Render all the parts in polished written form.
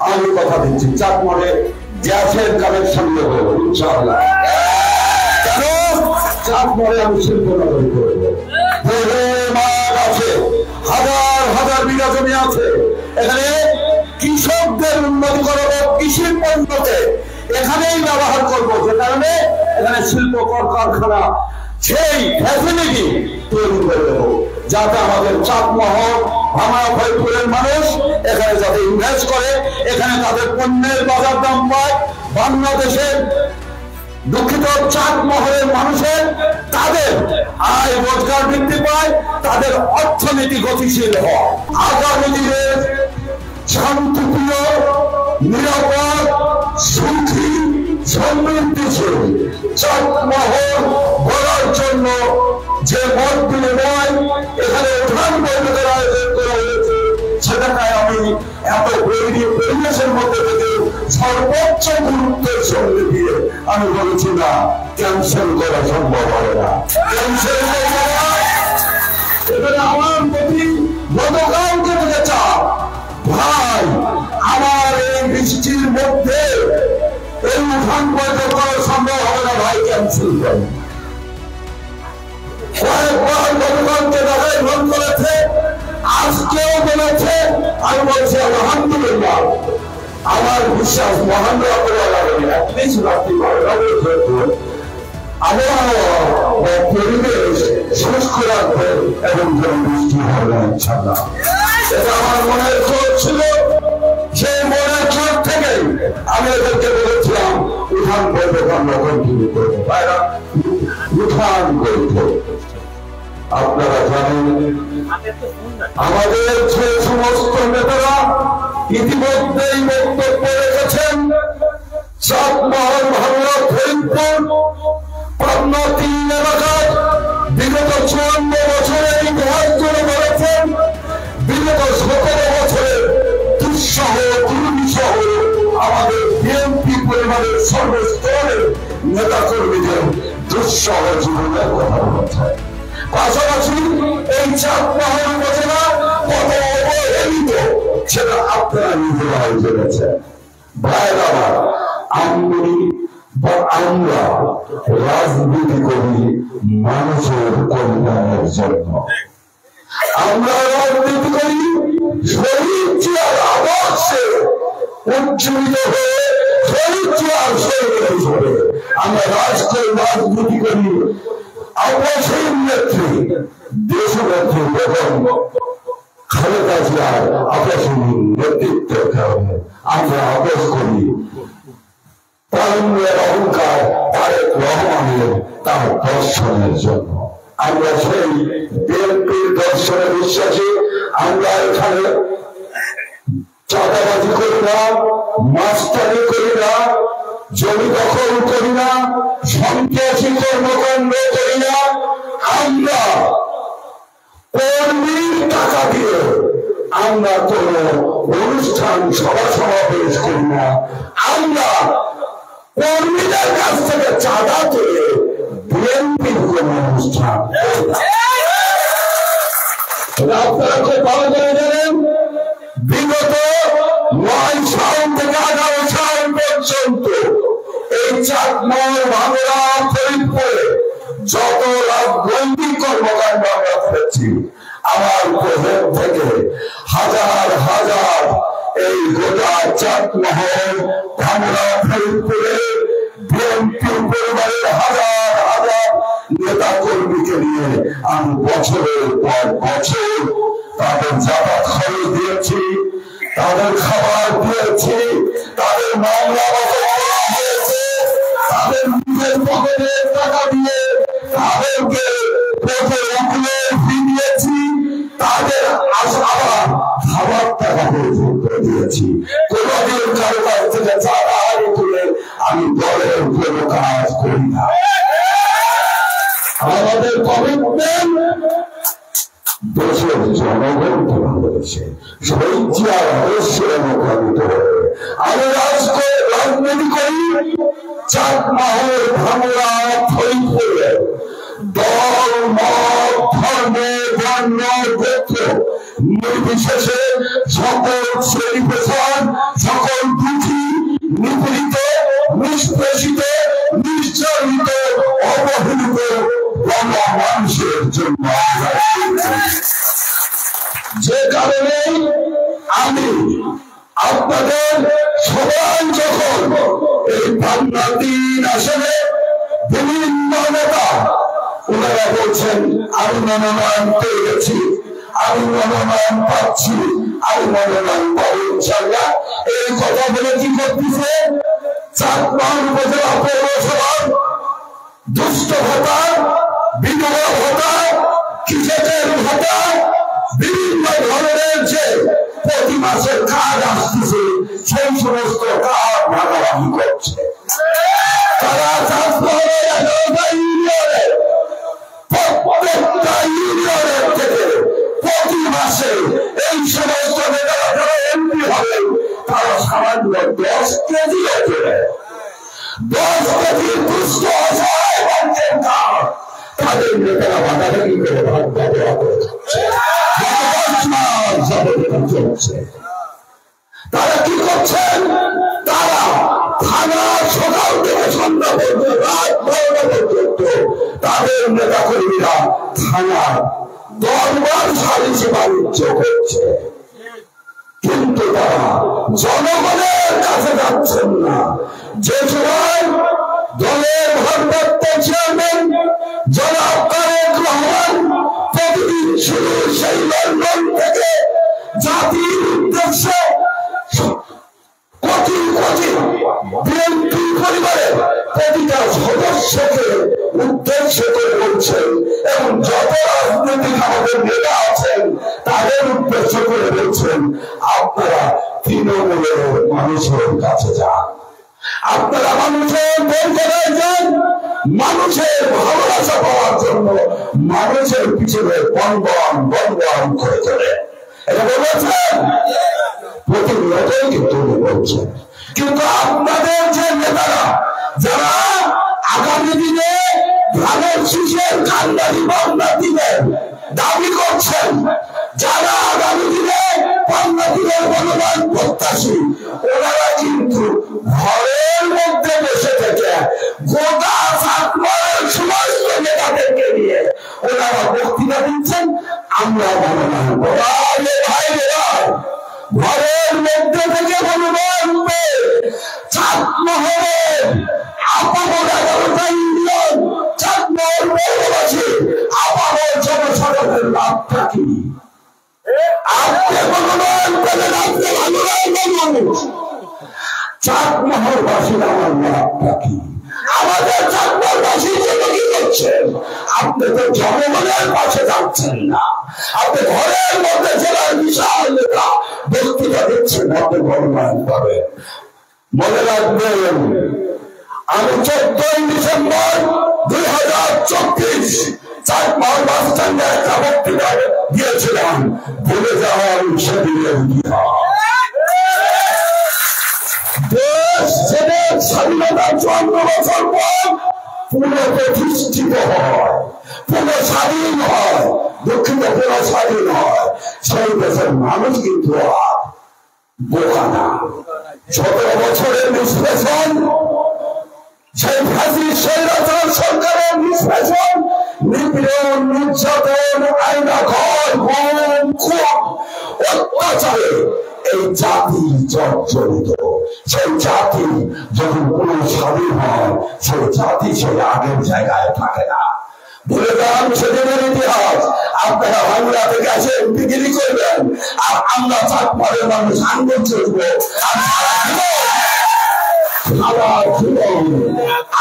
আমি কথা দিচ্ছি চাঁদমোহরে গ্যাসের কানেকশন দেবো ইনশাআল্লাহ। চাঁদমোহরে আমি শিল্প নগরী করবো। মাঠ আছে, হাজার হাজার বিঘা জমি আছে, এখানে কৃষকদের উন্নতি করবো, কৃষি পণ্যকে এখানেই ব্যবহার করবো, যে কারণে এখানে শিল্প কারখানা সেই ফ্যাসিলিটি তৈরি করে দেবো, যাতে আমাদের চাঁদমোহর ভাঙড়া ফরিদপুরের মানুষ এখানে যাতে ইনভেস্ট করে, এখানে তাদের পণ্যের বাজার দাম পায়, বাংলাদেশের দুঃখিত চাঁদমোহরের মানুষের তাদের আয় রোজগার বৃদ্ধি পায়, তাদের অর্থনীতি গতিশীল হয়। আগামী দিনে শান্তিপ্রিয়, নিরাপদ, সুখী, সমৃদ্ধিশীল চাঁদমোহর গড়ার জন্য যে মত বিনিময় এখানে উঠান বৈঠকের আয়োজন করা হয়েছে, সেটাকে আমি এত পরিবেশের মধ্যে থেকে সর্বোচ্চ গুরুত্বের সঙ্গে দিয়ে আমি বলেছি না, ক্যান্সেল করা সম্ভব হবে না। ক্যান্সেল এখানে আমার প্রতি গতকালকে থেকে চাপ, ভাই আমার এই বৃষ্টির মধ্যে এই উঠান বৈঠক করা সম্ভব হবে না, ভাই ক্যান্সেল করেন। কয়েকবার গতকালকে দেখায় ফোন করেছে, আজকেও বলেছে, আমি বলছি আলহামদুলিল্লাহ, আমার বিশ্বাস মহান পরিবেশ শুষ্ক রাখবে এবং বৃষ্টি হবে না ইনশাআল্লাহ। এটা আমার মনের চোখ ছিল, সেই মনের চোখ থেকে আমি এদেরকে বলেছিলাম উঠান বৈঠক আমরা কন্টিনিউ করবো, উঠান বৈঠক। আপনারা জানেন আমাদের যে সমস্ত নেতারা ইতিমধ্যেই বক্তব্য রেখেছেন, চাঁদমোহর, ভাঙড়া, ফরিদপুর, পাবনা 3 এলাকায় বিগত 54 বছরের ইতিহাস জুড়ে বলেছেন, বিগত 17 বছরের দুঃসহ দুর্বিসহ আমাদের বিএনপি পরিবারের সর্বস্তরের নেতা কর্মীদের দুঃসহ জীবনের কথা বলেছেন। পাশাপাশি এই চাঁদমোহর উপজেলা কত অবহেলিত সেটা আপনারা নিজেরাই জেনেছেন। ভাইরা আমরা রাজনীতি করি মানুষের কল্যাণের জন্য, আমরা রাজনীতি করি শহীদ জিয়ার আদর্শে উজ্জীবিত হয়ে, শহীদ জিয়ার শহীদ হিসেবে আমরা রাষ্ট্রের রাজনীতি করি। অপসীম নেত্রী দেশনেত্রী বেগম খালেদা জিয়ার অপসীম নেতৃত্বের কারণে আমরা আপোষ করি তারুণ্যের অহংকার তারেক রহমানের তার দর্শনের জন্য। আমরা সেই বিএনপির দর্শনে বিশ্বাসী। আমরা এখানে চাঁদাবাজি করি না, মাস্টারি করি না, জমি দখল করি না, সন্ত্রাসী কর্মকাণ্ড করি না, আমরা কর্মীর টাকা দিয়ে আমরা কোন অনুষ্ঠান সভা সমাবেশ করি না, আমরা কর্মীদের কাছ থেকে চাঁদা তুলে বিএনপির কোন অনুষ্ঠান আপনারা খুব ভালো করে জানেন। বিগত 9 সাল থেকে 11 সাল পর্যন্ত এই চাঁদমোহর, ভাঙড়া, ফরিদপুরে যত রাজনৈতিক কর্মকাণ্ড আমরা করেছি, আমার প্রজেক্ট থেকে হাজার হাজার এই গোটা চাঁদমোহর, ভাঙড়া, ফরিদপুরে বিএনপি পরিবারের হাজার হাজার নেতা কর্মীকে নিয়ে আমি বছরের পর বছর তাদের যাতায়াত খরচ দিয়েছি, তাদের খাবার দিয়েছি, তাদের মামলা দিয়েছে, তাদের নিজের পকেটের টাকা দিয়ে তাদেরকে দিয়েছি, তাদের আবার খাবার টাকা পর্যন্ত দিয়েছি। কোনদিন কারো কাছ থেকে চাঁদা তুলে আমি দলের কোন কাজ করি না। আমাদের কমিটমেন্ট দেশের জনগণকে ভালোবেসে শহীদ জিয়ার আদর্শে অনুপ্রাণিত হয়ে আমি রাজনীতি করি। চাঁদমোহর, ভাঙড়া, ফরিদপুরে দল, মত, ধর্ম, বর্ণ, গোত্র নির্বিশেষে সকল শ্রেণী পেশার, সকল আপনাদের সবাই যখন এই পাবনা 3 আসনে বিভিন্ন নেতা ওনারা বলছেন আমি মনোনয়ন পেয়ে গেছি, আমি মনোনয়ন পাচ্ছি, আমি মনোনয়ন পাবো ইনশাআল্লাহ, এই কথা বলে কি করতেছে চাঁদপাড় উপজেলা পৌরসভার দুস্থ ভাতা, বিধবা ভাতা, কৃষকের ভাতা, বিভিন্ন ধরনের যে প্রতি মাসের কাজ আসতেছে সেই সমস্ত কাজ ভাগাভাগি করছে। তারা চাঁদপাড়ের 11টা ইউনিয়নের প্রত্যেকটা ইউনিয়নের থেকে প্রতি মাসে এই সমস্ত নেতারা যারা এমপি হবেন তারা সামান্য 10 কেজি ওজনে 10 কেজি দুস্থ অসহায় মানুষের কাজ তাদের নেতারা ভাগাভাগি করে ভাগ ব্যবহার করে চলছে। তারা কি করছেন? তারা থানা সকাল থেকে সন্ধ্যা পর্যন্ত রাত 12টা পর্যন্ত তাদের নেতা কর্মীরা থানার দরবার সালিশি বাণিজ্য করছে, কিন্তু তারা জনগণের কাছে যাচ্ছেন না। যে সময় দলের ভারপ্রাপ্ত চেয়ারম্যান জনাব তারেক রহমান প্রতিদিন শুধু সেই লন্ডন থেকে জাতির উদ্দেশ্যে কোটি কোটি বিএনপি পরিবারের প্রতিটা সদস্যকে উদ্দেশ্য করে বলছেন এবং যত রাজনৈতিক আমাদের নেতা আছেন তাদের উদ্দেশ্য করে বলছেন আপনারা তৃণমূলের মানুষের কাছে যান, আপনারা মানুষের বন্ধনায় যান, মানুষের ভালোবাসা পাওয়ার জন্য মানুষের পিছনে বনবন করে চলে। এটা বলেছেন প্রতিনিয়তই কিন্তু বলছেন। কিন্তু আপনাদের যে নেতারা যারা আগামী দিনে ধানের শীষের কান্দারি পান্না দিনের দাবি করছেন, যারা আগামী দিনে পান্না দিনের মনোনয়ন প্রত্যাশী, ওনারা কিন্তু ঘরের মধ্যে বসে থেকে গোটা চাঁদপাড়ের সমস্ত নেতাদেরকে নিয়ে ওনারা বক্তৃতা দিচ্ছেন আমরা মনোনয়ন ঘরের মধ্যে থেকে মনোনয়ন পেয়ে চাঁদমহলের আপামর 11টা ইউনিয়ন চাঁদমহল পৌরবাসী আপামর জনসাধারণের লাভটা কি? আপনি মনোনয়ন পেলেন, আপনি ভালো মানুষ, চাঁদমহলবাসীর আমার লাভটা কি? আমাদের চাঁদমহলবাসীর জন্য কি করছেন? আপনি তো জনগণের পাশে যাচ্ছেন না, আপনি ঘরের মধ্যে জেলার বিশাল নেতা বক্তৃতা দিচ্ছেন, আপনি মনোনয়ন পাবেন। মনে রাখবেন আমি 14 ডিসেম্বর 2024 চাঁদপাড় বাস স্ট্যান্ডে একটা বক্তৃতা দিয়েছিলাম, ভুলে যাওয়ার সেদিনের দেশ ছেড়ে স্বাধীনতা 54 বছর পর পুনঃপ্রতিষ্ঠিত হয়, পুনঃস্বাধীন হয়, দুঃখিত পুনঃস্বাধীন হয়, সেই দেশের মানুষ কিন্তু আর বোকা না। 17 বছরের নিষ্পেষণ, সেই ফ্যাসিস্ট স্বৈরাচার সরকারের নিষ্পেষণ, নিপীড়ন, নির্যাতন, আইনাঘর, গুম, খুন, অত্যাচারে এই জাতি জর্জরিত। সেই জাতি যখন পুনঃস্বাধীন হয় সেই জাতি সেই আগের জায়গায় থাকে না। ভুলে যান সেদিনের ইতিহাস। আপনারা বাংলা থেকে এসে বিক্রি করবেন আর আমরা চাঁদপাড়ের মানুষ আন্দোলন চলবো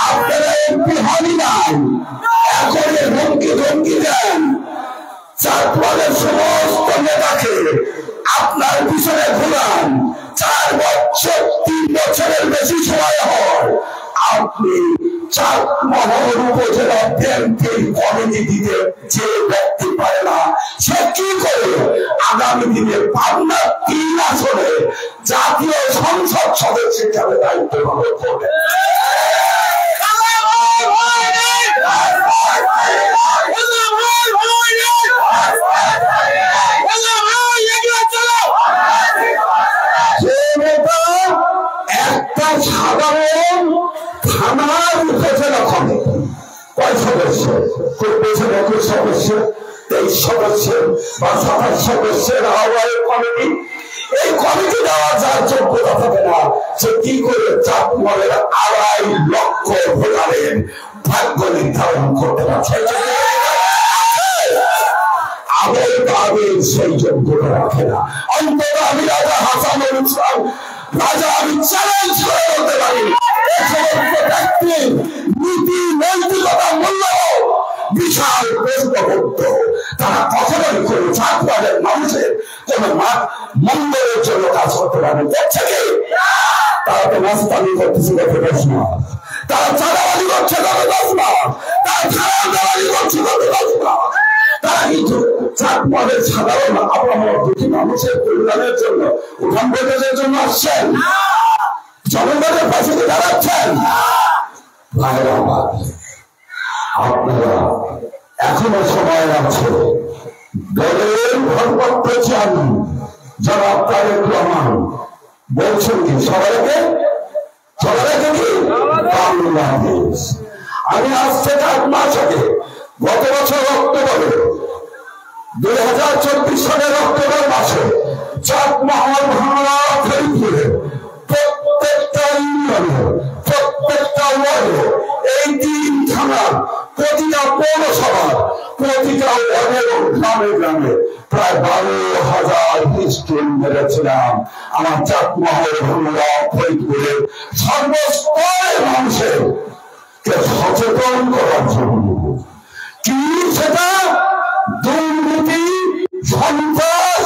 আপনারা এমপি হনই নাই, এখন হুমকি ধমকি দেন চাঁদপাড়ের সমস্ত নেতাকে আপনার পিছনে ঘুরান। 4 বছর 3 বছরের বেশি সময় হয় আপনি চাঁদমহল উপজেলা বিএনপির কমিটি দিতে যে ব্যক্তি পারে না সে কি করে আগামী দিনে পাবনা 3 আসনে জাতীয় সংসদ সদস্য হিসাবে দায়িত্ব পালন করবে? একটা সাধারণ থানার উপজেলা কমিটি কয় সদস্য? পেছনে 21 সদস্য, 23 সদস্য বা 27 সদস্যের আহ্বায়ক কমিটি। এই কমিটি দেওয়া যার জন্য চাকমালের 2.5 লক্ষ ভোটারের ভাগ্য নির্ধারণ করতে পারছে। আবেগ সেই যোগ্যতা রাখে না। অন্তত আমি রাজা হাসানুল ইসলাম রাজা আমি চ্যালেঞ্জ করে বলতে পারি, নীতি নৈতিকতা মূল্য বিশাল প্রশ্ন করত। তারা কখনোই কোনো চাকমালের মানুষের কোন মঙ্গলের জন্য কাজ করতে পারে করছে কি? তারা তো মাস্তানি করতেছে গত 10 মাস, তারা চাঁদাবাজি করছে গত 10 মাস, তারা খারাপদাবাজি করছে গত 10 মাস। তারা কিন্তু চাকমালের সাধারণ আবহাওয়া দুটি মানুষের কল্যাণের জন্য উঠান বৈঠকের জন্য আসছেন, জনগণের পাশে দাঁড়াচ্ছেন। আপনারা এখনো সময় আছে। দলের ভারপ্রাপ্ত চেয়ারম্যান জনাব তারেক রহমান বলছেন কি সবাইকে কি বাংলাদেশ। আমি আজ থেকে 8 মাস আগে গত বছর অক্টোবরে 2024 সালের অক্টোবর মাসে চাকমহল ভাঙড়া ফরিদপুরে প্রত্যেকটা ইউনিয়নে প্রত্যেকটা ওয়ার্ডে এই 3 থানার প্রতিটা পৌরসভার প্রতিটা ওয়ার্ডের গ্রামে গ্রামে প্রায় 12,000 স্টুল মেরেছিলাম। আমার চাকমহল ভাঙড়া ফরিদপুরের সর্বস্তরের মানুষের সচেতন করার জন্য। কি সেটা? দুর্নীতি, সন্ত্রাস,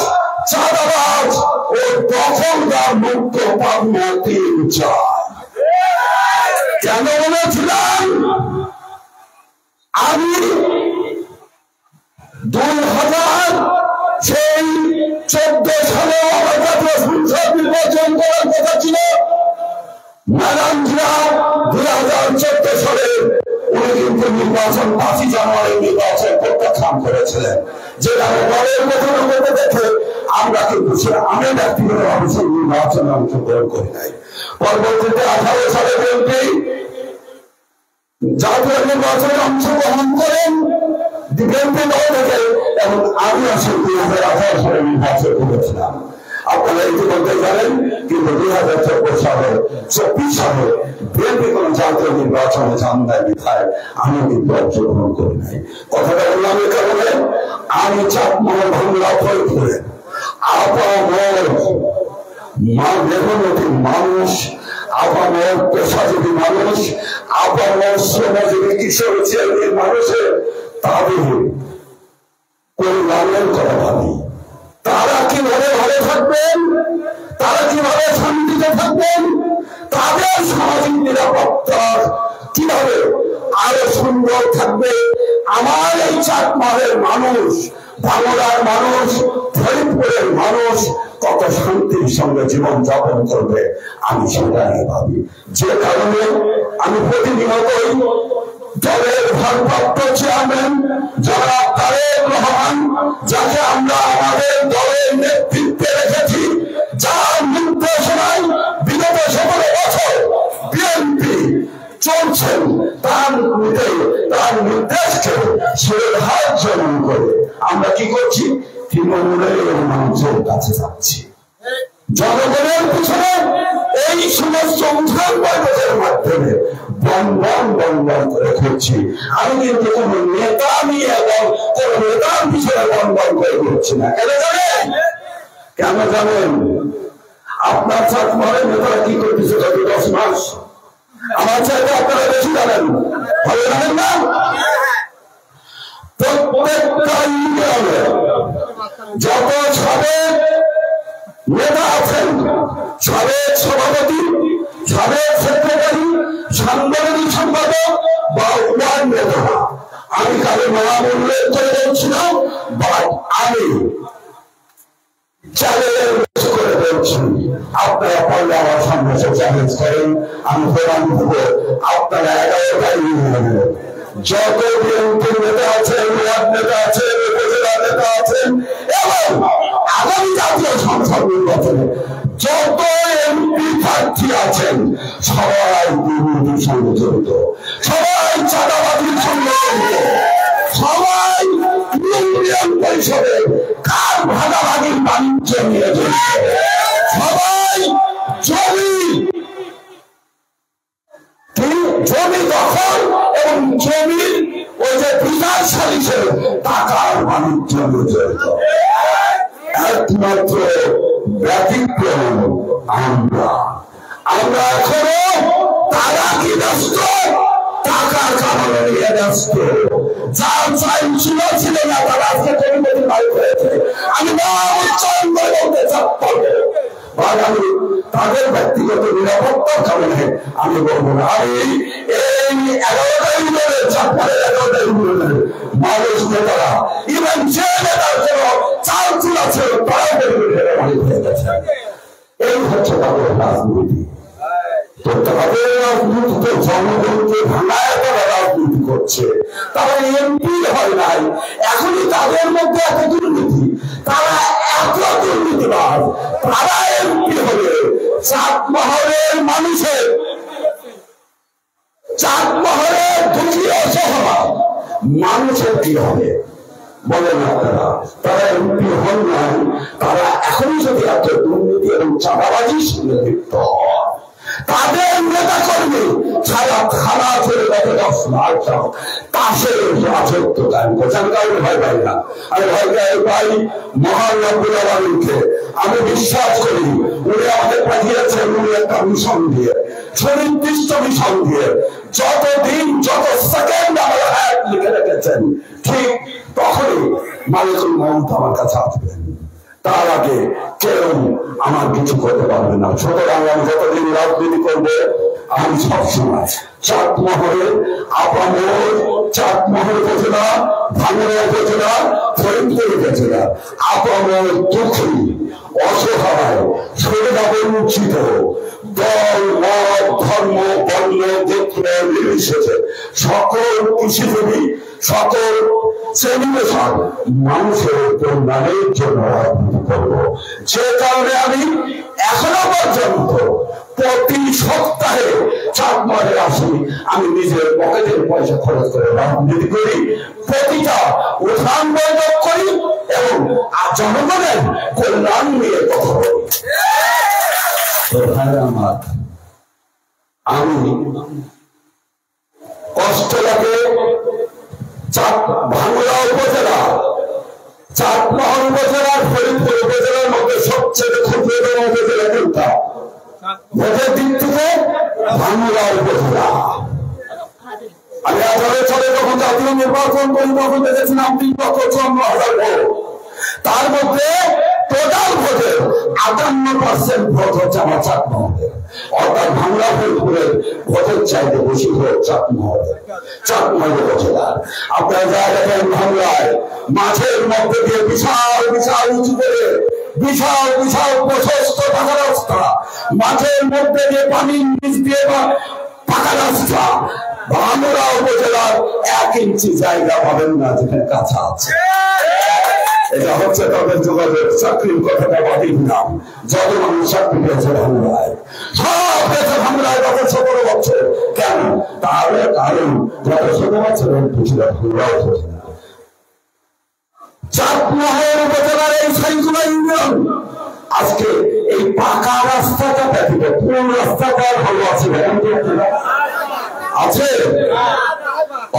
চাঁদাবাজ ও দখলদার মুক্ত পাবনা 3-4। কেন বলেছিলাম? আমি 2014 সালে আমার জাতীয় সংসদ নির্বাচন করার কথা ছিল। ম্যাডাম জিয়া 2014 সালে উনি কিন্তু নির্বাচন 5 জানুয়ারি নির্বাচন প্রত্যাখ্যান করেছিলেন, যেখানে দলের গঠন করতে দেখে আমরা কিন্তু আমি ব্যক্তিগতভাবে সেই নির্বাচনে অংশগ্রহণ করি নাই। পরবর্তীতে 18 সালে বিএনপি জাতীয় নির্বাচনে অংশগ্রহণ করেন বিএনপি দল থেকে, এবং আমি আসলে 2018 সালে নির্বাচন করেছিলাম। আপনারা ইতিমধ্যে জানেন, কিন্তু 2024 সালে বিএনপি কোন জাতীয় নির্বাচনে যান নাই বিধায় আমি কিন্তু অংশগ্রহণ করি নাই। কথাটা বললাম এই কারণে, আমি চাকমহল ভাঙড়া ফরিদপুরে মেহনতি মানুষ, আপামর পেশাজীবী মানুষ, আপামর শ্রমজীবী কিশোর ছেলেদের মানুষের তাদের কল্যাণের কথা ভাবি। তারা কিভাবে ভালো থাকবেন, তারা কিভাবে শান্তিতে থাকবেন, তাদের সামাজিক নিরাপত্তা কিভাবে আরো সুন্দর থাকবে। আমার এই চাকমালের মানুষ, ভাঙড়ার মানুষ, ফরিদপুরের মানুষ কত শান্তির সঙ্গে জীবন যাপন করবে, আমি সেটাই ভাবি। যে কারণে আমি প্রতিনিয়তই দলের ভারপ্রাপ্ত চেয়ারম্যান জনাব তারেক রহমান, যাকে আমরা আমাদের দলের নেতৃত্বে রেখেছি, যার নির্দেশনায় বিগত 17 বছর বিএনপি চলছেন, তার নির্দেশকে শ্রদ্ধার্য মনে করে আমরা কি করছি? তৃণমূলের মানুষের কাছে যাচ্ছি, জনগণের পিছনে এই সমস্ত উঠান বৈঠকের মাধ্যমে বন্ধন করে করছি। আমি কিন্তু কোন নেতা নিয়ে এবং কোন নেতার পিছনে বন্ধন করে করছি না। কেন জানেন? আপনার চাকমালের নেতারা কি করতেছে গত 10 মাস? আমার চাইতে আপনারা বেশি জানেন, ভালো জানেন না? প্রত্যেকটা ইউনিয়নে যত সাবেক নেতা আছেন, সাবেক সভাপতি, সাবেক সেক্রেটারি, সাংগঠনিক সম্পাদক বা ওয়ার্ড নেতা, আমি কারো নাম উল্লেখ করে বলছিলাম, বাট আমি চ্যালেঞ্জ করে বলছি, আপনারা পারলে আমার সামনে চ্যালেঞ্জ করেন, আমি প্রমাণ দেব। আপনারা 11টা ইউনিয়নে যত বিএনপি নেতা আছেন, ওয়ার্ড নেতা আছেন, উপজেলা নেতা আছেন, এবং আগামী জাতীয় সংসদ নির্বাচনে যত এমপি প্রার্থী আছেন, সবাই দুর্নীতির সঙ্গে জড়িত, সবাই চাঁদাবাজির সঙ্গে জড়িত, সবাই ইউনিয়ন পরিষদে কার ভাগাভাগির বাণিজ্য নিয়ে জড়িত, সবাই জমি জমির ওই যে বিচার সালিশের টাকার বাণিজ্য জড়িত। একমাত্র ব্যতিক্রম আমরা এখনো তারা কি ব্যস্ত, টাকার কামানো নিয়ে ব্যস্ত। যার চাইল ছিল না তারা আজকে কমিটি বাড়ি করেছে। আমি নাম উচ্চারণ করে বলতে চাই, আমি তাদের ব্যক্তিগত নিরাপত্তার কারণে আমি বলবো না। আমি এই 11টা ইউনিয়নের চারপাড়ের 11টা ইউনিয়নের মানুষ নেতারা ইভেন যে নেতার জন্য চাল চুল আছে তারাও বেরিয়ে মালিক হয়ে গেছে। এই হচ্ছে তাদের রাজনীতি। তো তাদের রাজনীতিতে জনগণকে ভাঙায় তারা রাজনীতি করছে। তারা এমপি হয় নাই, এখনই তাদের মধ্যে এত দুর্নীতি, তারা এত দুর্নীতিবাদ, তারা এমপি হলে চাঁদমহলের মানুষের, চাঁদমহলের দুঃখী অসহায় মানুষের কি হবে বলেন আপনারা? তারা এমপি হন নাই, তারা এখনই যদি এত দুর্নীতি এবং চাঁদাবাজির সঙ্গে লিপ্ত হয়, তাদের নেতা কর্মী সারা খানা ছেড়ে গত 10 মাস তাসের রাজত্ব কায়েম করছেন। কাউকে ভয় পাই না, আমি ভয় পাই মহান রব্বুল আলামিনকে। আমি বিশ্বাস করি উনি আমাদের পাঠিয়েছেন, উনি একটা মিশন দিয়ে, সুনির্দিষ্ট মিশন দিয়ে যতদিন যত সেকেন্ড আমার হায়াত লিখে রেখেছেন, ঠিক তখনই মালিকুল মউত আমার কাছে আসবেন। তার আগে কেউ আমার কিছু করতে পারবে না। সুতরাং আমি যতদিন রাজনীতি করবো, আমি সবসময় চাঁদমহলের আপামর, চাঁদমহল উপজেলা, ভাঙড়া উপজেলা, ফরিদপুর উপজেলা আপামর দুঃখী অসহায় সুবিধা বঞ্চিত দল, মত, ধর্ম, বর্ণ, গোত্র নির্বিশেষে সকল কৃষিজীবী, সকল শ্রেণীবসার মানুষের কল্যাণের জন্য রাজনীতি করব। যে কারণে আমি এখনো পর্যন্ত প্রতি সপ্তাহে চাঁদমহলে আসি। আমি নিজের পকেটের পয়সা খরচ করে রাজনীতি করি, প্রতিটা উঠান বৈঠক করি এবং জনগণের কল্যাণ নিয়ে কথা বলি। আমার আমি কষ্ট লাগে ভাঙড়া উপজেলা, চাঁদমহল উপজেলার ফরিদপুর উপজেলার মধ্যে সবচেয়ে ক্ষুদ্রতম উপজেলা কোনটা? ভোটের দিক থেকে ভাঙড়া উপজেলা। আমি 18 সালে যখন জাতীয় নির্বাচন করি তখন দেখেছিলাম 3,54,000 ভোট। তার মধ্যে টোটাল ভোটের 58% ভোট হচ্ছে আমার চাঁদমহলের, অর্থাৎ ভাঙড়া ফরিদপুরের ভোটের চাইতে বেশি ভোট চাঁদমহল উপজেলার। আপনারা যা দেখেন ভাঙড়ায় মাঠের মধ্যে দিয়ে বিশাল বিশাল উঁচু করে বিশাল বিশাল প্রশস্ত পাকা রাস্তা, মাঠের মধ্যে দিয়ে পানির নিচ দিয়ে পাকা রাস্তা। ভাঙড়া উপজেলার 1 ইঞ্চি জায়গা পাবেন না যেখানে কাঁচা আছে। এটা হচ্ছে তাদের যোগাযোগ। চাকরির কথাটা বাতিল নাম, যত মানুষ চাকরি পেয়েছে ভাঙড়ায়, সব পেয়েছে ভাঙড়ায় গত 17 বছর। কেন? তাহলে কারণ গত 17 বছর ভাঙড়া উপজেলা, চাঁদমহল উপজেলার এই সাইকুলা ইউনিয়ন আজকে এই পাকা রাস্তাটা ব্যতীত কোন রাস্তাটা ভালো আছে আছে?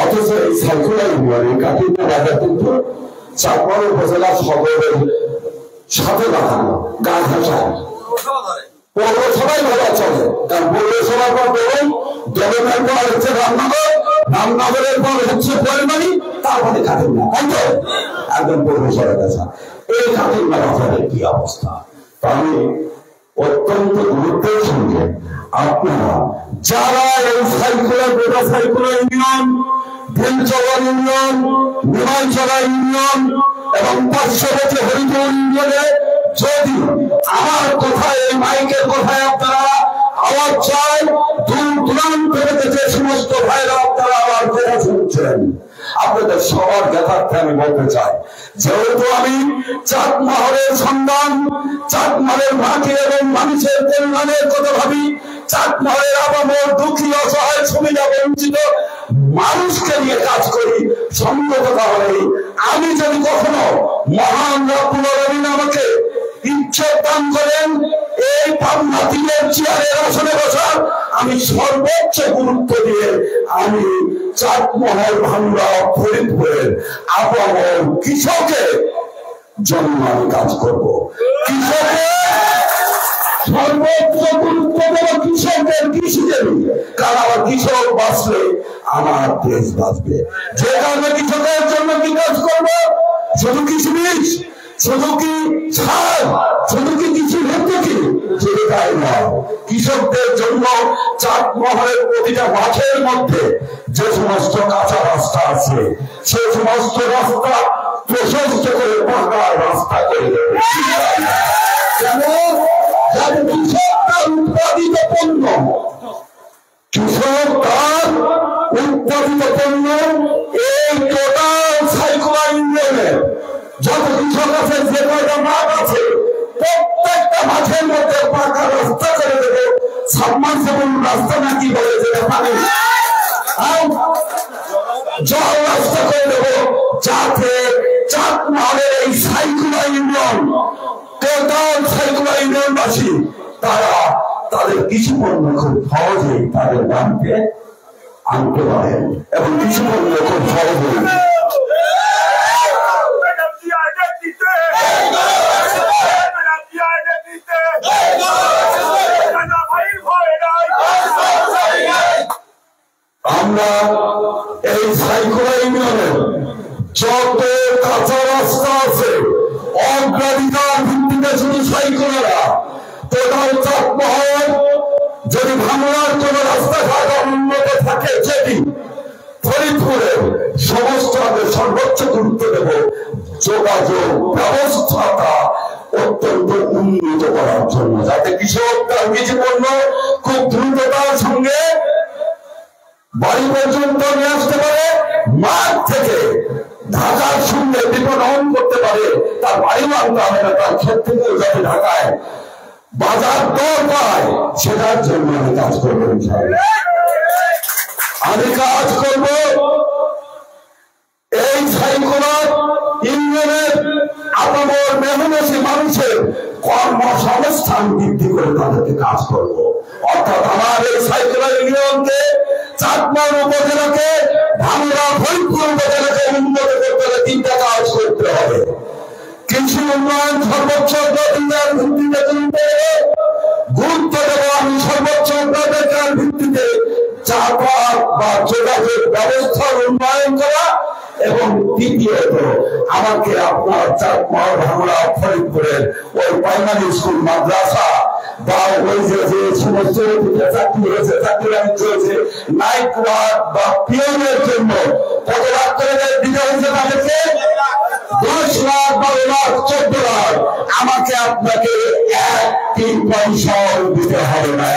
অথচ এই সাইকুলা ইউনিয়ন কাটিনা বাজার কিন্তু চাঁদমহল উপজেলা সদরের সাথে লাগানো গা ঘাসায় পৌরসভাই ভালো চলে। কারণ পৌরসভার পর বলুন, দলের পর হচ্ছে রামনগর, রামনগরের পর হচ্ছে পরিমাণী, তারপরে কাটিনা, তাই তো? একদম পৌরসভার কাছে এই কাটিনা বাজারের কি অবস্থা? আমি অত্যন্ত গুরুত্বের সঙ্গে আপনারা যারা এই সাইকুলার গোটা সাইকুলার ইউনিয়ন, ভেলচলা ইউনিয়ন, নিমাইচলা ইউনিয়ন এবং পার্শ্ববর্তী হরিপুর ইউনিয়নে যদি আমার কথায়, এই মাইকের কথায় আপনারা আওয়াজ চাই, দূর দূরান্ত থেকে যে সমস্ত ভাইরা আপনারা আমার কথা শুনছেন, আপনাদের সবার জ্ঞাতার্থে আমি বলতে চাই, যেহেতু আমি চাঁদমহলের সন্ধান, চাঁদমহলের মাটি এবং মানুষের কল্যাণের কথা ভাবি, চাঁদমহলের আপামর দুঃখী অসহায় সুবিধা বঞ্চিত মানুষকে নিয়ে কাজ করি, সঙ্গে কথা হলেই আমি যদি কখনো মহান রব্বুল আলামিন আমাকে ইচ্ছা দান করেন এই পাবনা 3-এর চেয়ারের আসনে বসার, আমি সর্বোচ্চ গুরুত্ব দিয়ে আমি চাটমোহর, ভাঙ্গা, ফরিদপুরের আপামর কৃষকের জন্য আমি কাজ করব। কৃষকের সর্বোচ্চ গুরুত্ব দেব কৃষকের, কৃষিজীবী। কারণ আমার কৃষক বাঁচলে আমার দেশ বাঁচবে। যে কারণে কৃষকের জন্য কি কাজ করবো? শুধু কৃষি বীজ, শুধু কি সার, শুধু কি কৃষি ভর্তুকি, শুধু তাই নয়, কৃষকদের জন্য চাটমোহরের প্রতিটা মাঠের মধ্যে যে সমস্ত কাঁচা রাস্তা আছে সে সমস্ত রাস্তা প্রশস্ত করে পাকা রাস্তা করে দেবে। যাতে কৃষক তার উৎপাদিত পণ্য, কৃষক তার উৎপাদিত পণ্য এই টোটাল সাইকুলা ইউনিয়নের যত কৃষক আছে, যে কয়টা মাঠ আছে, প্রত্যেকটা মাঠের মধ্যে পাকা রাস্তা করে দেবে। সাবমার্সিবল রাস্তা নাকি বলে, যেটা পানি জল রাস্তা করে দেবো, যাতে চাটমোহরের এই সাইকুলা ইউনিয়ন, টোটাল সাইকুলা ইউনিয়নবাসী তারা তাদের কৃষি পণ্য খুব সহজেই তাদের বাড়িতে আনতে পারেন এবং কৃষি পণ্য খুব সহজেই আমরা এই সাইকুলা ইউনিয়নের যত কাঁচা রাস্তা আছে অগ্রাধিকার ভিত্তিতে শুধু সাইকুলারা, টোটাল চাটমোহর যদি ভাঙার কোন রাস্তাঘাট উন্নত থাকে, যেটি ফরিদপুরের সমস্ত সর্বোচ্চ গুরুত্ব দেব যোগাযোগ ব্যবস্থাটা অত্যন্ত উন্নত করার জন্য, যাতে কৃষক তার কৃষি পণ্য খুব দ্রুততার সঙ্গে বাড়ি পর্যন্ত নিয়ে আসতে পারে, মাঠ থেকে ঢাকার সঙ্গে বিপণন করতে পারে, তার বাড়িও আনতে হবে না, তার ক্ষেত থেকেও যাতে ঢাকায় বাজার দর পায়, সেটার জন্য আমি কাজ করবো। আমি কাজ করব এই সাইকুলা ইউনিয়নের আপামর মেহনতি মানুষের কর্মসংস্থান বৃদ্ধি করে তাদেরকে কাজ করব। অর্থাৎ আমার এই সাইকুলা ইউনিয়নকে, চাটমোহর উপজেলাকে, ভাঙ্গা, ফরিদপুর উপজেলাকে উন্নত করতে হলে তিনটা কাজ করতে হবে। কৃষি উন্নয়ন সর্বোচ্চ অগ্রাধিকার ভিত্তিতে গুরুত্ব দেব আমি, সর্বোচ্চ অগ্রাধিকার ভিত্তিতে চাপাত বা যোগাযোগ ব্যবস্থার উন্নয়ন করা, এবং দ্বিতীয়ত আমাকে আপনার চাটমোহর, ভাঙ্গা, ফরিদপুরের ওই প্রাইমারি স্কুল, মাদ্রাসা বা ওই যে সমস্ত চাকরি হয়েছে, চাকরি হয়েছে, নাইট ওয়ার্ক বা পিওনের জন্য কত লাখ করে দিতে হয়েছে তাদেরকে 10 লাখ, 12 লাখ, 14 লাখ, আমাকে আপনাকে 1 পয়সাও দিতে হবে না।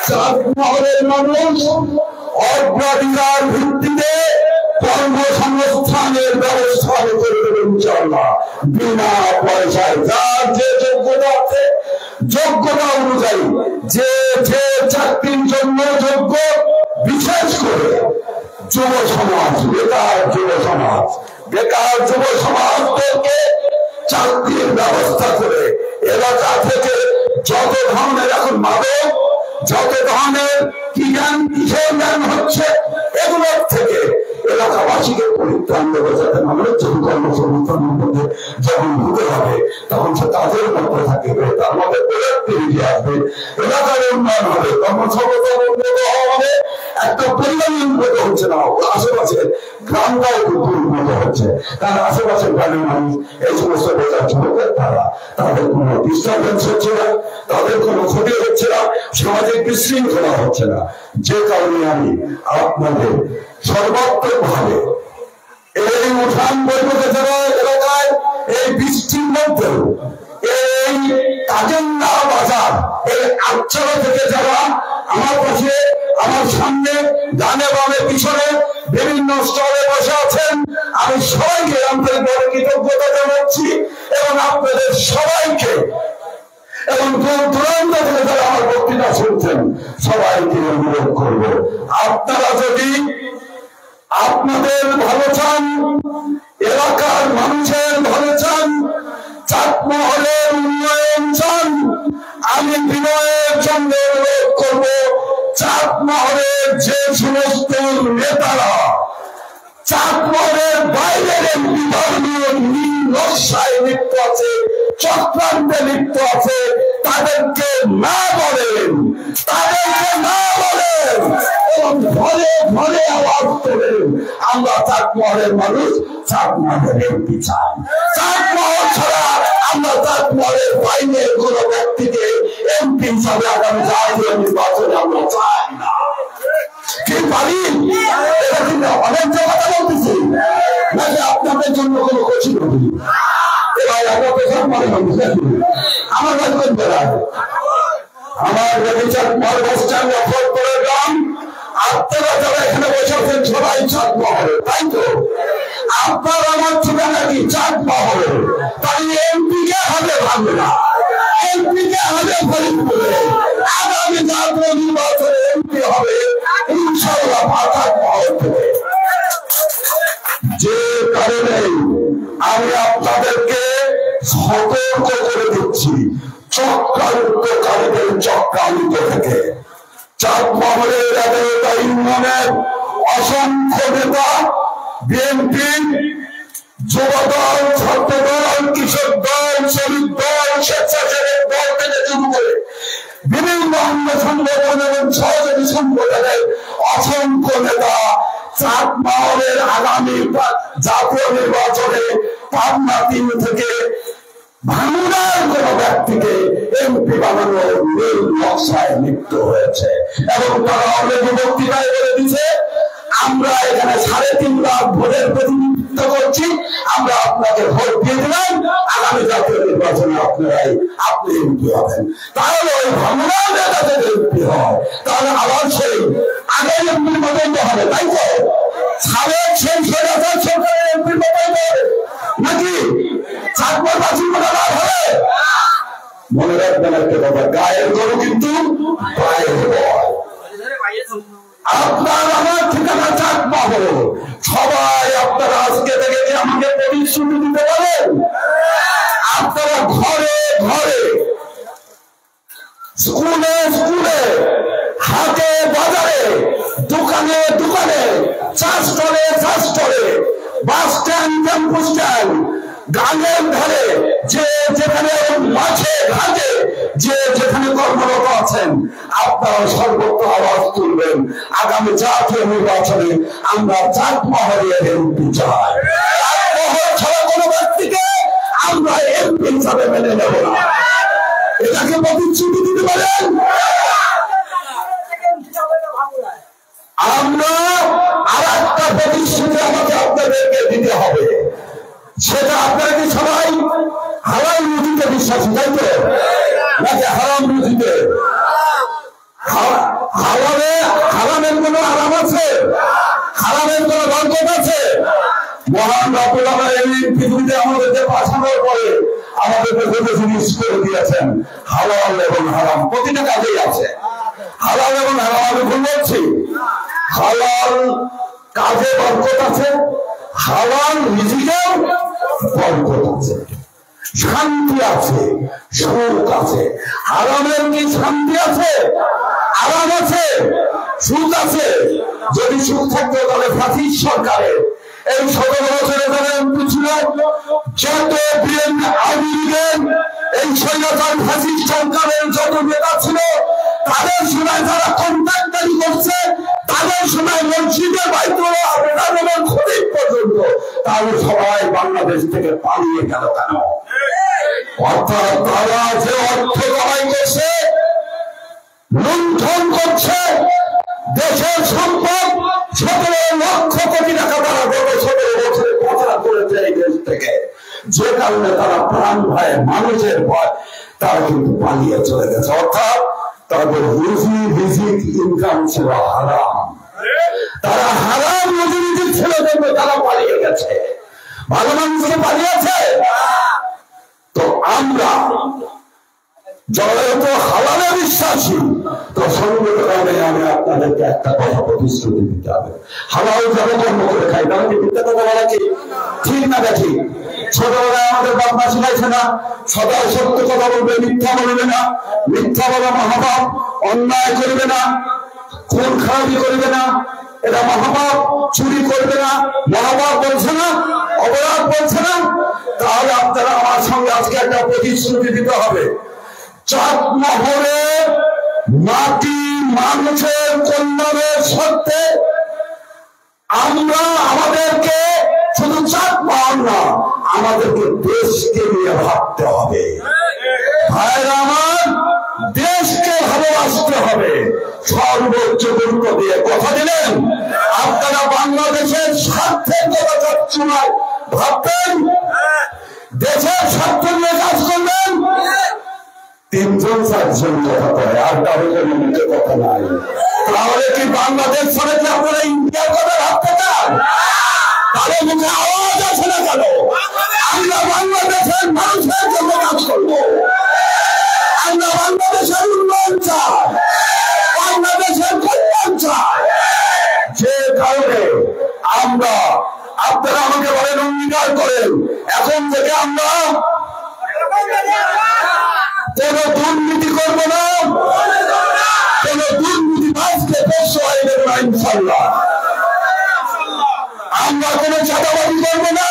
চাটমোহরের মানুষ অগ্রাধিকার ভিত্তিতে কর্মসংস্থানের ব্যবস্থা করে দেবেন ইনশাআল্লাহ, বিনা পয়সায়। যার যে যোগ্যতা আছে, যোগ্যতা অনুযায়ী যে যে চাকরির জন্য যোগ্য, বিশেষ করে যুব সমাজ, বেকার যুব সমাজ, বেকার যুব সমাজদেরকে চাকরির ব্যবস্থা করে এলাকা থেকে যত ধরনের এখন মাদক, যত ধরনের কি জ্ঞান, কিসের জ্ঞান হচ্ছে, এগুলোর থেকে এলাকাবাসীকে পরিত্রাণ দেবে, যাতে মানুষজন কর্মসংস্থানের মধ্যে যখন ঢুকে হবে তখন সে তাদের মধ্যে থাকবে, তার মধ্যে প্রযুক্তি আসবে, এলাকার উন্নয়ন হবে, কর্মসংস্থান উন্নত হবে। একটা পরিবার উন্নত হচ্ছে না, আশেপাশে গ্রামটাও কিন্তু উন্নত হচ্ছে, কারণ আশেপাশের গ্রামের মানুষ এই সমস্ত বেকার যুবকের দ্বারা তাদের কোনো ডিস্টার্বেন্স হচ্ছে না, তাদের কোনো ক্ষতি হচ্ছে না, সামাজিক বিশৃঙ্খলা হচ্ছে না। যে কারণে আমি আপনাদের সর্বাত্মক ভাবে এই উঠান বৈঠকে যারা এলাকায় এই বৃষ্টির মধ্যেও এই কাজেন্না বাজার, এই আচ্ছাদা থেকে যারা আমার পাশে, আমার সামনে, ডানে বামে, পিছনে বিভিন্ন স্তরে বসে আছেন, আমি সবাইকে আন্তরিকভাবে কৃতজ্ঞতা জানাচ্ছি এবং আপনাদের সবাইকে এবং দূরান্ত থেকে যারা আমার বক্তৃতা শুনছেন সবাইকে অনুরোধ করব, আপনারা যদি আপনাদের ভালো চান, এলাকার মানুষের ভালো চান, চাটমোহরের উন্নয়ন চান, আমি বিনয়ের জন্য অনুরোধ করব চাটমোহরের যে সমস্ত নেতারা চাটমোহরের বাইরের ধর্মীয় নকশায় লিপ্ত আছে, চক্রান্তে লিপ্ত আছে, তাদেরকে না বলেন, তাদেরকে না বলেন এবং ঘরে ঘরে আওয়াজ তোলেন। আমরা চাটমোহরের মানুষ, চাটমোহরের এমপি চাই। চাটমোহর ছাড়া আমরা চাটমোহরের বাইরের কোন ব্যক্তিকে এমপি হিসাবে আগামী জাতীয় নির্বাচনে আমরা চাই না। কি পারি? এটা কিন্তু অনেক কথা বলতেছি নাকি আপনাদের জন্য কোনো কঠিন হবে? এবার আমরা পেশার মনে হবে আমার কাজ করতে লাগে। আমার চাটমোহর বাস স্ট্যান্ড দখল করে গ্রাম, আপনারা যারা এখানে বসেছেন সবাই চাটমোহর, তাই তো? আপনার আমার ঠিকানা কি চাটমোহর? তাই এমপি কে হবে ভাববে না, এমপি কে হবে ফরিদপুরে। আগামী জাতীয় নির্বাচনে এমপি হবে ইনশাআল্লাহ চাটমোহর থেকে। যে কারণে আমি আপনাদেরকে সতর্ক করে দিচ্ছি চক্রান্তকারীদের চক্রান্ত থেকে। চাটমোহরের এগারোটা ইউনিয়নের অসংখ্য নেতা বিএনপি, যুবদল, ছাত্রদল, কৃষক দল, শ্রমিক দল, স্বেচ্ছাসেবক দল থেকে শুরু করে বিভিন্ন অঙ্গ সংগঠন এবং সহযোগী সংগঠনের অসংখ্য নেতা চাটমোহরের আগামী জাতীয় নির্বাচনে পাবনা 3 থেকে ভাঙুনার কোন ব্যক্তিকে এমপি বানানোর নীল নকশায় লিপ্ত হয়েছে এবং তারা অলরেডি বক্তৃতায় বলে দিচ্ছে আমরা এখানে 3.5 লাখ ভোটের প্রতিনিধিত্ব করছি, আমরা আপনাকে ভোট দিয়ে দিলাম, আগামী জাতীয় নির্বাচনে আপনি এমপি হবেন। তাহলে ওই ভাঙুনার নেতা যদি এমপি হয় তাহলে আবার সেই আগের এমপির মতন হবে, তাই তো? সাবেক সেই সরকারের এমপির মতন হবে নাকি চাটমোহরবাসীর মতো লাভ হবে? মনে রাখবেন একটা কথা, গায়ের গরু কিন্তু পায়ের হয়। আপনার আমার ঠিকানা চাটমোহর। সবাই আপনারা আজকে থেকে কি আমাকে প্রতিশ্রুতি দিতে পারেন? আপনারা ঘরে ঘরে, স্কুলে স্কুলে, হাটে বাজারে, দোকানে দোকানে, চা স্টলে, বাস স্ট্যান্ড, টেম্পো স্ট্যান্ড, গানের ধারে, যে যেখানে মাঠে ঘাটে, যে যেখানে কর্মরত আছেন, আপনারা সর্বত্র আওয়াজ তুলবেন আগামী জাতীয় নির্বাচনে আমরা চাটমোহরের এমপি চাই। চাটমোহর ছাড়া কোন ব্যক্তিকে আমরা এমপি হিসাবে মেনে নেব না। এটাকে প্রতিশ্রুতি দিতে পারেন? আমরা আর একটা প্রতিশ্রুতি আমাকে আপনাদেরকে দিতে হবে, সেটা আপনারা কি সবাই হালাল রুজিতে বিশ্বাসী, তাই তো? নাকি হারাম রুজিতে? হারামের কোন আরাম আছে? হারামের কোন বরকত আছে? মহান রব্বুল আলামিন পৃথিবীতে আমাদেরকে পাঠানোর পরে আমাদেরকে দুটো জিনিস করে দিয়েছেন, হালাল এবং হারাম। প্রতিটা কাজেই আছে হালাল এবং হারাম। আমি ভুল বলছি? হালাল কাজে বরকত আছে, হালাল রিজিকেও বরকত আছে, শান্তি আছে, সুখ আছে। হারামের কি শান্তি আছে? আরাম আছে, সুখ আছে? যদি সুখ থাকতো তাহলে ফাঁসির সরকারের এই 17 বছরে যারা এমপি ছিল, যত আওয়ামী লীগের এই স্বৈরাচার ফাঁসির সরকারের যত নেতা ছিল, তাদের সময় যারা কন্ট্রাক্টারি করছে, তাদের সময় মসজিদের বাইতুল আবেদনের খরিদ পর্যন্ত, তাহলে সবাই বাংলাদেশ থেকে পালিয়ে গেল কেন? অর্থাৎ তারা যে অর্থ কামাই করছে, লুণ্ঠন করছে, দেশের সম্পদ 17 লক্ষ কোটি টাকা তারা গত 17 বছরে পাচার করেছে এই দেশ থেকে, যে কারণে তারা প্রাণ ভয়, মানুষের ভয় তারা কিন্তু পালিয়ে চলে গেছে। অর্থাৎ তাদের রুজি রিজিক ইনকাম ছিল হারাম, তারা হারাম রুজি রিজিক ছিল জন্য তারা পালিয়ে গেছে। ভালো মানুষকে পালিয়েছে। তো আমরা যত হালালে বিশ্বাসী, তো সঙ্গত কারণে আমি আপনাদেরকে একটা কথা প্রতিশ্রুতি দিতে হবে, হালাল যারা কর্ম করে খাই তারা কি মিথ্যা কথা বলা কি ঠিক না? দেখি ছোটবেলায় আমাদের বাবা শিখাইছে না, সদা সত্য কথা বলবে, মিথ্যা বলবে না, মিথ্যা বলা মহাপাপ, অন্যায় করবে না, খুন খারাপি করবে না, এটা মহাপাপ, চুরি করবে না মহাপাপ বলছে না, অপরাধ বলছে না। তাহলে আপনারা আমার সঙ্গে আজকে একটা প্রতিশ্রুতি দিতে হবে, চাঁদমহলে মাটি মানুষের কল্যাণের স্বার্থে আমরা আমাদেরকে শুধু চাঁদমহল না, আমাদেরকে দেশকে নিয়ে ভাবতে হবে। ভাইরা আমার, দেশকে ভালোবাসতে হবে, সর্বোচ্চ গুরুত্ব দিয়ে কথা দিলেন। আপনারা বাংলাদেশের স্বার্থের কথা সবসময় ভাবতেন, দেশের স্বার্থ নিয়ে কাজ করবেন। 3-4জন কথা কয়, আর তাহলে মুখে কথা নাই। তাহলে কি বাংলাদেশ ছাড়া কি আপনারা ইন্ডিয়ার কথা ভাবতে চান? তাহলে মুখে আওয়াজ আছে না কেন? আমরা বাংলাদেশের মানুষের জন্য কাজ করবো, আমরা বাংলাদেশের উন্নয়ন চাই, বাংলাদেশের কল্যাণ চাই। যে কারণে আমরা, আপনারা আমাকে বলেন, অঙ্গীকার করেন এখন থেকে আমরা কোন দুর্নীতি করবো না, কোন দুর্নীতিবাজকে প্রশ্রয় দেব না ইনশাআল্লাহ। আমরা কোন চাঁদাবাজি করবো না,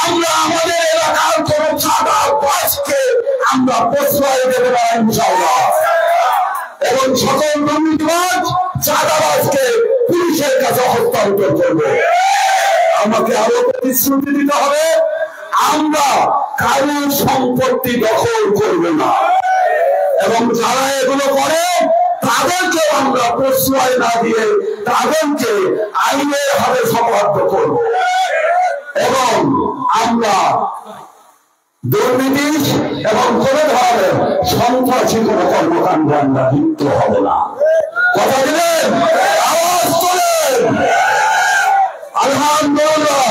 আমরা আমাদের এলাকার কোন চাঁদাবাজকে আমরা প্রশ্রয় দেব না ইনশাআল্লাহ। এবং সকল দুর্নীতিবাজ চাঁদাবাজকে পুলিশের কাছে হস্তান্তর করবো। আমাকে আরো প্রতিশ্রুতি দিতে হবে, আমরা কারোর সম্পত্তি দখল করব না, এবং যারা এগুলো করে তাদেরকে আমরা প্রশ্রয় না দিয়ে তাদেরকে আইনের হাতে সোপর্দ করব। এবং আমরা দুর্নীতি এবং কোন ধরনের সন্ত্রাসী কোন কর্মকাণ্ডে আমরা লিপ্ত হব না। কথা দিলেন? আওয়াজ তোলেন। আলহামদুলিল্লাহ,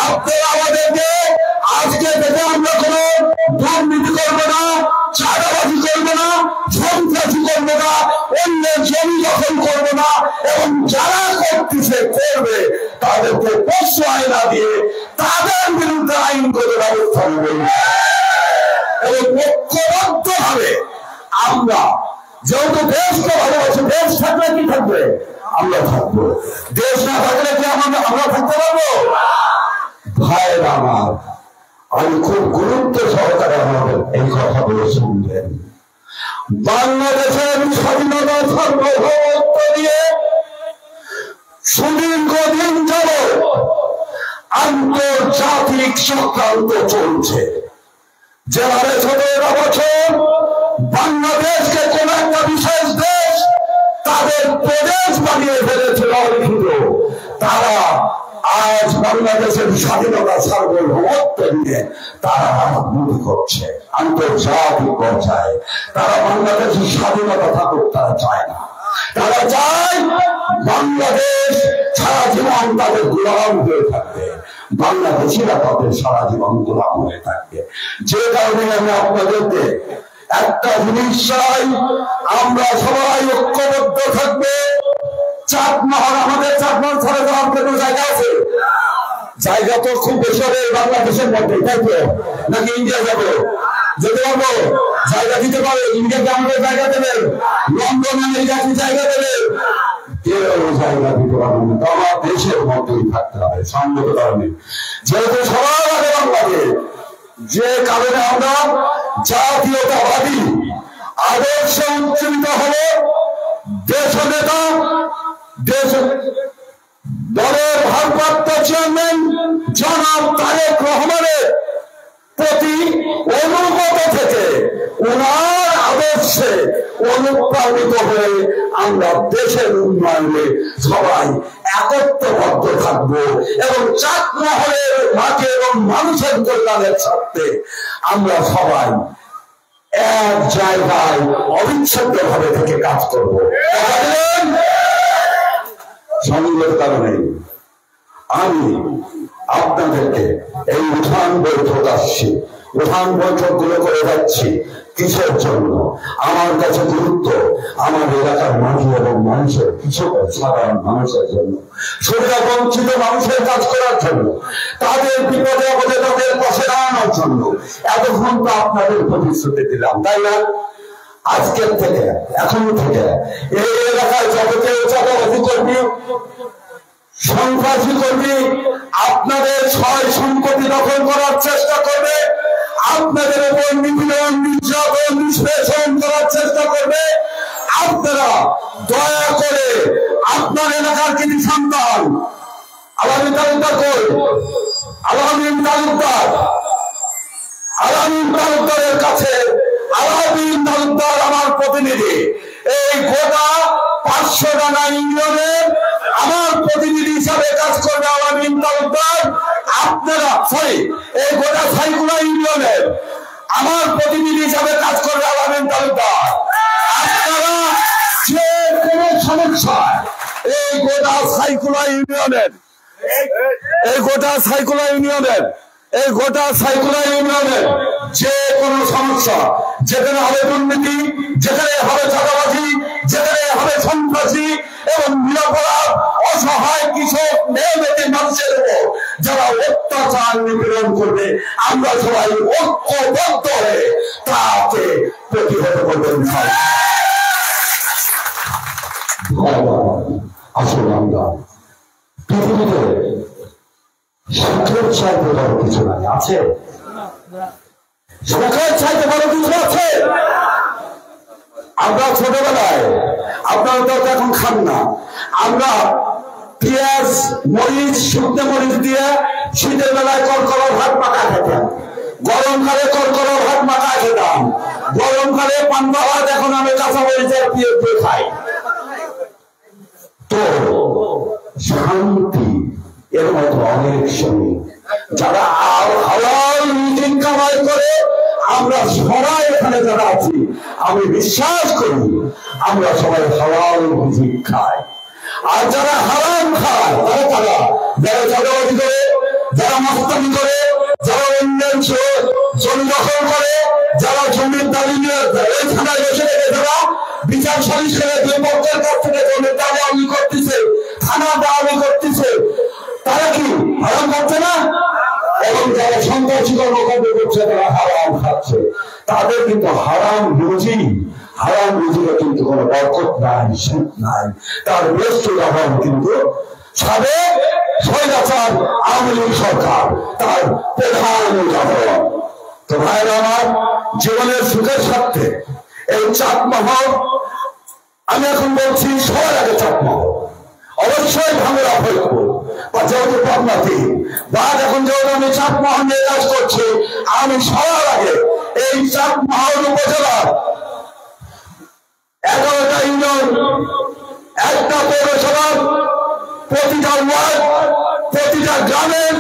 আপনারা আমাদেরকে আজকে থেকে আমরা কোন দুর্নীতি করবো না, চাঁদাবাজি করবো না, সন্ত্রাসী করবো না, অন্যের জমি দখল করবো না, এবং যারা করতেছে করবে তাদেরকে প্রশ্রয় না দিয়ে তাদের বিরুদ্ধে আইনগত ব্যবস্থা নেব। এবং ঐক্যবদ্ধ ভাবে আমরা, যেহেতু দেশকে ভালোবাসি, দেশ থাকলে কি থাকবে? আমরা থাকবো। দেশ না থাকলে কি আমরা থাকতে পারবো? ভাইরা আমার, আমি খুব গুরুত্ব সহকারে আমাদের এই কথাগুলো শুনবেন। বাংলাদেশের স্বাধীনতা সার্বভৌমত্ব নিয়ে সুদীর্ঘদিন যাবৎ আন্তর্জাতিক চক্রান্ত চলছে। যে হারে 17 বছর বাংলাদেশকে কোন একটা বিশেষ দেশ তাদের প্রদেশ বানিয়ে ফেলেছিল, তারা আজ বাংলাদেশের স্বাধীনতা সার্বভৌমত্ব নিয়ে তারা রাজনীতি করছে আন্তর্জাতিক পর্যায়ে। তারা বাংলাদেশের স্বাধীনতা থাকুক, তারা চায় না। তারা চায় বাংলাদেশ সারা জীবন তাদের গোলাম হয়ে থাকবে, বাংলাদেশিরা তাদের সারা জীবন গোলাম হয়ে থাকবে। যে কারণে আমি আপনাদেরকে একটা জিনিস চাই, আমরা সবাই ঐক্যবদ্ধ থাকবে। চাঁদমহল, আমাদের চাঁদমহল ছাড়া যাওয়ার কোনো জায়গা আছে? জায়গা তো খুব বেশি হবে বাংলাদেশের মধ্যে, তাই তো? নাকি ইন্ডিয়া যাবো? যেতে পারবো? জায়গা দিতে পারে? ইন্ডিয়াকে আমাদের জায়গা দেবেন, লন্ডন আমেরিকাকে জায়গা দেবেন, কেউ জায়গা দিতে পারবে না। তো আমার দেশের মধ্যেই থাকতে হবে সঙ্গত কারণে। যেহেতু সবার আগে বাংলাদেশ, যে কারণে আমরা জাতীয়তাবাদী আদর্শ উজ্জীবিত হলো দেশ নেতা, দেশ দলের ভারপ্রাপ্ত চেয়ারম্যান জনাব তারেক রহমানের প্রতি অনুগত থেকে ওনার আদর্শে অনুপ্রাণিত হয়ে আমরা দেশের উন্নয়নে সবাই একত্রবদ্ধ থাকবো, এবং চাঁদমহলের মাঠে এবং মানুষের কল্যাণের স্বার্থে আমরা সবাই এক জায়গায় অবিচ্ছেদ্য ভাবে থেকে কাজ করবো। সংগত কারণে আমি আপনাদেরকে এই উঠান বৈঠক আসছি, উঠান বৈঠক গুলো করে যাচ্ছি, কিসের জন্য? আমার কাছে গুরুত্ব আমার এলাকার মানুষ এবং মানুষের কৃষক সাধারণ মানুষের জন্য, সুবিধা বঞ্চিত মানুষের কাজ করার জন্য, তাদের বিপদে আপদে তাদের পাশে দাঁড়ানোর জন্য। এতক্ষণ তো আপনাদের প্রতিশ্রুতি দিলাম, তাই না? আজকের থেকে, এখন থেকে এই এলাকায় যত কেউ চাঁদাবাজি করবি, সন্ত্রাসী করবি, আপনাদের সয় সম্পত্তি দখল করার চেষ্টা করবে, আপনাদের উপর নিপীড়ন নির্যাতন নিষ্পেষণ করার চেষ্টা করবে, আপনারা দয়া করে আপনার এলাকার কৃতি সন্তান আলামিন তালুকদার কই? আলামিন তালুকদারের কাছে, আলামিন তালুকদার আমার প্রতিনিধি, এই গোটা 500 টাকা ইউনিয়নের আমার প্রতিনিধি হিসাবে কাজ করবে আলামিন তালুকদার। আপনারা এই গোটা সাইকুলা ইউনিয়নের আমার প্রতিনিধি হিসাবে কাজ করবে আলামিন তালুকদার। আপনারা যে কোনো সমস্যা এই গোটা সাইকুলা ইউনিয়নের যে কোনো সমস্যা, যেখানে হবে দুর্নীতি, যেখানে হবে চাঁদাবাজি, যেখানে হবে সন্ত্রাসী এবং নিরাপরাধ অসহায় কৃষক মেহনতি মানুষের উপর যারা অত্যাচার নিপীড়ন করবে, আমরা সবাই ঐক্যবদ্ধ হয়ে তাকে প্রতিহত করবেন। আসলে আমরা পৃথিবীতে সুখের চাইতে বড় কিছু নাই, আছে? সুখের চাইতে বড় কিছু আছে? আমরা ছোটবেলায়, আপনারা তো এখন খান না, আমরা পেঁয়াজ মরিচ শুকনো মরিচ দিয়ে শীতের বেলায় করকরা ভাত মাখা খেতাম, গরমকালে করকরা ভাত মাখা খেতাম, গরমকালে পান্তা ভাত এখন আমি কাঁচা মরিচের পেঁয়াজ দিয়ে খাই। তো শান্তি এর মতো অনেক শ্রমিক যারা হালাল রুজি কামাই করে, আমরা সবাই এখানে যারা আছি, আমি বিশ্বাস করি আমরা সবাই হালাল রুজি খাই। আর যারা হারাম খায় তারা যারা চাঁদাবাজি করে, যারা মাস্তানি করে, যারা অন্যান্য জমি দখল করে, যারা জমির দাবি নিয়ে থানায় বসে রেখে যারা বিচার সালিশ করে দুই পক্ষের কাছ থেকে জমির দাবি করতেছে, থানা দাবি করতেছে, তারা কি হারাম খাচ্ছে না? এবং যারা সন্ত্রাসী কর্মকাণ্ড করছে তারা হারাম খাচ্ছে, তাদের কিন্তু হারাম রুজির কিন্তু কোনো বরকত নাই, সুখ নাই, তার ব্যস্ত ব্যবহার কিন্তু সাবেক স্বৈরাচার আওয়ামী লীগ সরকার তার প্রধান উদাহরণ। তো ভাইরা আমার, জীবনের সুখের স্বার্থে এই চাটমহল, আমি এখন বলছি সবার আগে চাটমহল অবশ্যই ভাঙড়া ফরিদপুর বা যেহেতু পাবনাতে বা এখন যেহেতু আমি চাটমহল নিয়ে কাজ করছি, আমি সবার আগে এই চাটমহল উপজেলার 11টা ইউনিয়ন, একটা পৌরসভা, প্রতিটা ওয়ার্ড, প্রতিটা গ্রামের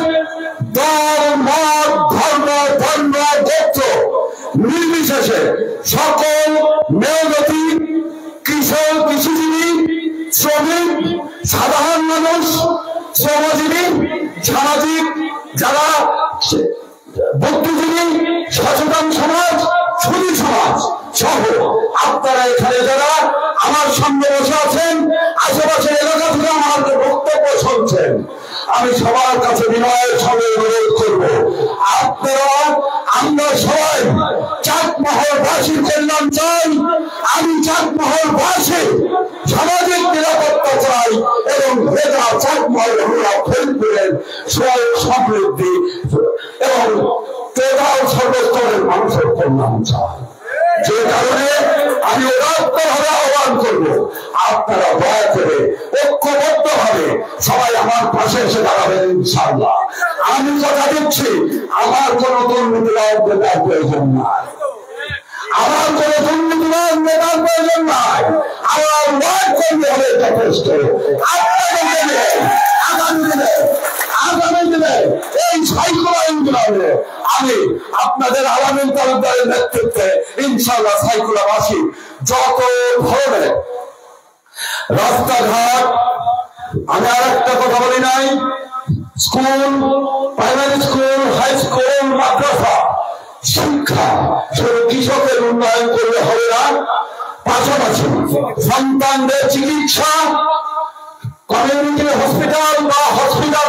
দল মত ধর্ম বর্ণ গোত্র নির্বিশেষে সকল মেহনতি কৃষক, কৃষিজীবী, শ্রমিক, সাধারণ মানুষ, শ্রমজীবী, সামাজিক যারা বুদ্ধিজীবী, সচেতন সমাজ, সুধী সমাজ সহ আপনারা এখানে যারা আমার সামনে বসে আছেন, আশেপাশের এলাকা থেকে আমার বক্তব্য শুনছেন, আমি সবার কাছে বিনয়ের সঙ্গে অনুরোধ করব, আপনারা আমরা সবাই চাটমহলবাসীর কল্যাণ চাই। আমি চাটমহলবাসী সামাজিক নিরাপত্তা চাই এবং চাটমহল ফরিদপুরের সমৃদ্ধি এবং টোটাল সর্বস্তরের মানুষের কল্যাণ চাই। যে কারণে আমি উদাত্তভাবে আহ্বান করবো, আপনারা দয়া করে ঐক্যবদ্ধ ভাবে সবাই আমার পাশে এসে দাঁড়াবেন ইনশাআল্লাহ। আমি কথা দিচ্ছি, আমার কোন দুর্নীতিবাদ নেতার প্রয়োজন নাই, আমার কোন দুর্নীতিবাদ নেতার প্রয়োজন নাই, আমার ওয়ার্ড কর্মী হলে যথেষ্ট। আগামী দিনে এই সাইকুলা ইউনিয়নে আমি আপনাদের আলামিন তালুকদারের নেতৃত্বে ইনশাআল্লাহ সাইকুলাবাসী যত ধরনের রাস্তাঘাট, আমি আর একটা কথা বলি নাই, school, primary school, high school, মাদ্রাসা, শিক্ষা শুধু কৃষকের উন্নয়ন করলে হবে না, পাশাপাশি সন্তানদের চিকিৎসা, কমিউনিটি হসপিটাল বা হসপিটাল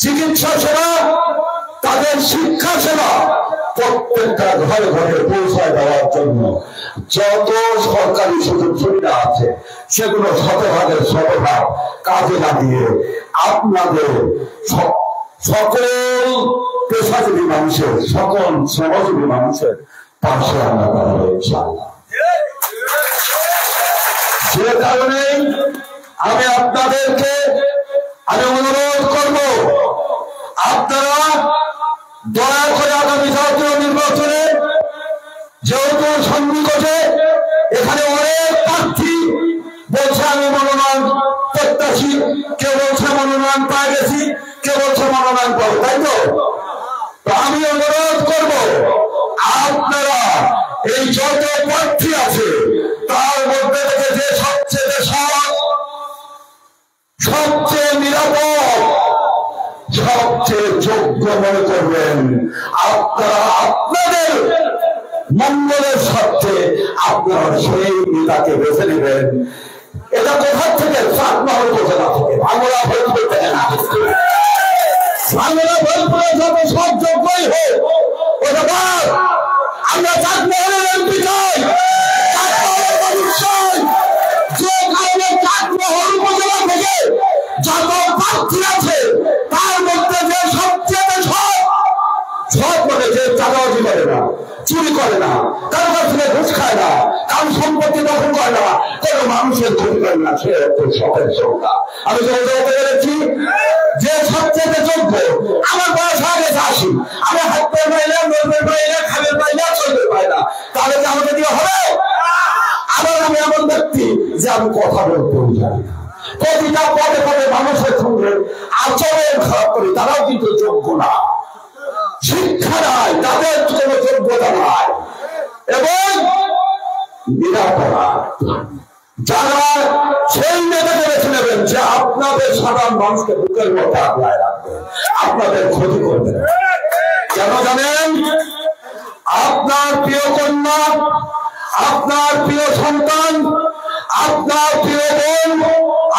চিকিৎসা সেবা, তাদের শিক্ষা সেবা প্রত্যেকটা ঘরে ঘরে পৌঁছায় দেওয়ার জন্য যত সরকারি সুযোগ সুবিধা আছে সেগুলো শতভাগের শতভাগ কাজে লাগিয়ে আপনাদের সকল পেশাজীবী মানুষের, সকল শ্রমজীবী মানুষের পাশে আমরা দাঁড়াবো ইনশাআল্লাহ। যে কারণে আমি আপনাদেরকে অনুরোধ করব, আপনারা দয়া করে আগামী জাতীয় নির্বাচনে, যেহেতু সন্নিকটে এখানে অনেক প্রার্থী বলছে আমি মনোনয়ন প্রত্যাশী, কেউ বলছে মনোনয়ন পাই গেছি, কেউ বলছে মনোনয়ন পাবো, তাই তো? আমি অনুরোধ করব আপনারা এই যত প্রার্থী আছে তার মধ্যে থেকে যে সবচেয়ে সৎ, সবচেয়ে নিরাপদ, সবচেয়ে যোগ্য মনে করবেন, আপনারা আপনাদের মঙ্গলের স্বার্থে আপনারা সেই নেতাকে বেছে নেবেন। এটা কোথা থেকে? চাটমহল উপজেলা থেকে, বাংলা ভোজপুর থেকে না, বাংলা ভোজপুরে যত সব যোগ্যই হোক ওটা বাদ। আমরা চাটমহলের এমপি চাই, চাটমহলের মানুষ চাই। যে কারণে চাটমহল উপজেলা থেকে যত প্রার্থী আছে তার মধ্যে যে সবচেয়ে সব মানে যে চাঁদাবাজি করে না, চুরি করে না, কারো কাছ থেকে ঘুষ খায় না, কারো সম্পত্তি দখল করে না, কোনো মানুষের ক্ষতি করে না, সে হচ্ছে সতের সংখ্যা। আমি বলতে পেরেছি যে সবচেয়ে যোগ্য। আমার বয়স হয়ে গেছে 80, আমি হাঁটতে পাই না, নড়তে পাই না, খাবে পাই না, চলতে পাই না, তাহলে কি আমাকে দিয়ে হবে? আবার আমি এমন ব্যক্তি যে আমি কথা বলতেও জানি না, প্রতিটা পদে পদে মানুষের সঙ্গে আচরণ খারাপ করি, তারাও কিন্তু যোগ্য না, শিক্ষা নাই, তাদের কোন যোগ্যতা নাই এবং নিরাপরাধ। যারা সেই নেতাকে বেছে নেবেন যে আপনাদের সাধারণ মানুষকে বুকের মধ্যে আগলায় রাখবে, আপনাদের ক্ষতি করবে। কেন জানেন? আপনার প্রিয় কন্যা, আপনার প্রিয় সন্তান, আপনার প্রিয় বোন,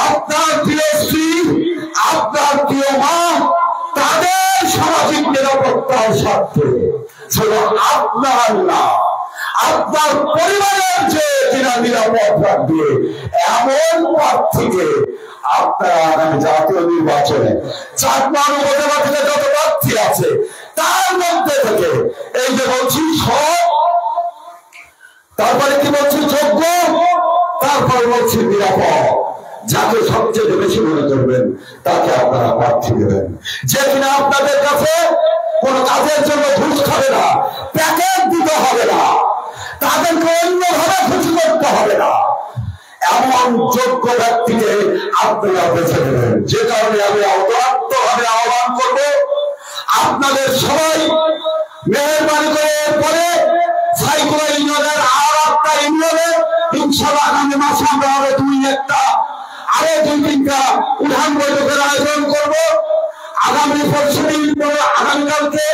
আপনার প্রিয় স্ত্রী, আপনার প্রিয় মা, তাদের সামাজিক নিরাপত্তার স্বার্থে শুধু আপনার না, আপনার পরিবারের যে কিনা নিরাপদ রাখবে এমন প্রার্থীকে আপনারা আগামী জাতীয় নির্বাচনে চাটমহল উপজেলা থেকে যত প্রার্থী আছে তার মধ্যে থেকে এই যে বলছি সব, তারপরে কি বলছি যোগ্য, তারপর বলছি নিরাপদ, যাকে সবচেয়ে বেশি মনে করবেন তাকে আপনারা প্রার্থী দেবেন, যে কিনা আপনাদের কাছে কোন কাজের জন্য ঘুষ খাবে না, প্যাকেট দিতে হবে না, তাদেরকে অন্যভাবে খুশি করতে হবে না, এমন যোগ্য ব্যক্তিকে আপনারা বেছে নেবেন। যে কারণে আমি আত্মভাবে আহ্বান করব আপনাদের সবাই মেহরবানি করে এরপরে সাইকুলা ইউনিয়নের আর একটা ইউনিয়নে ইনশাআল্লাহ আগামী মাসে আমরা আরো আরো 2-3টা উঠান বৈঠকের আয়োজন করব। আগামী পরশুদিন আগামীকালকে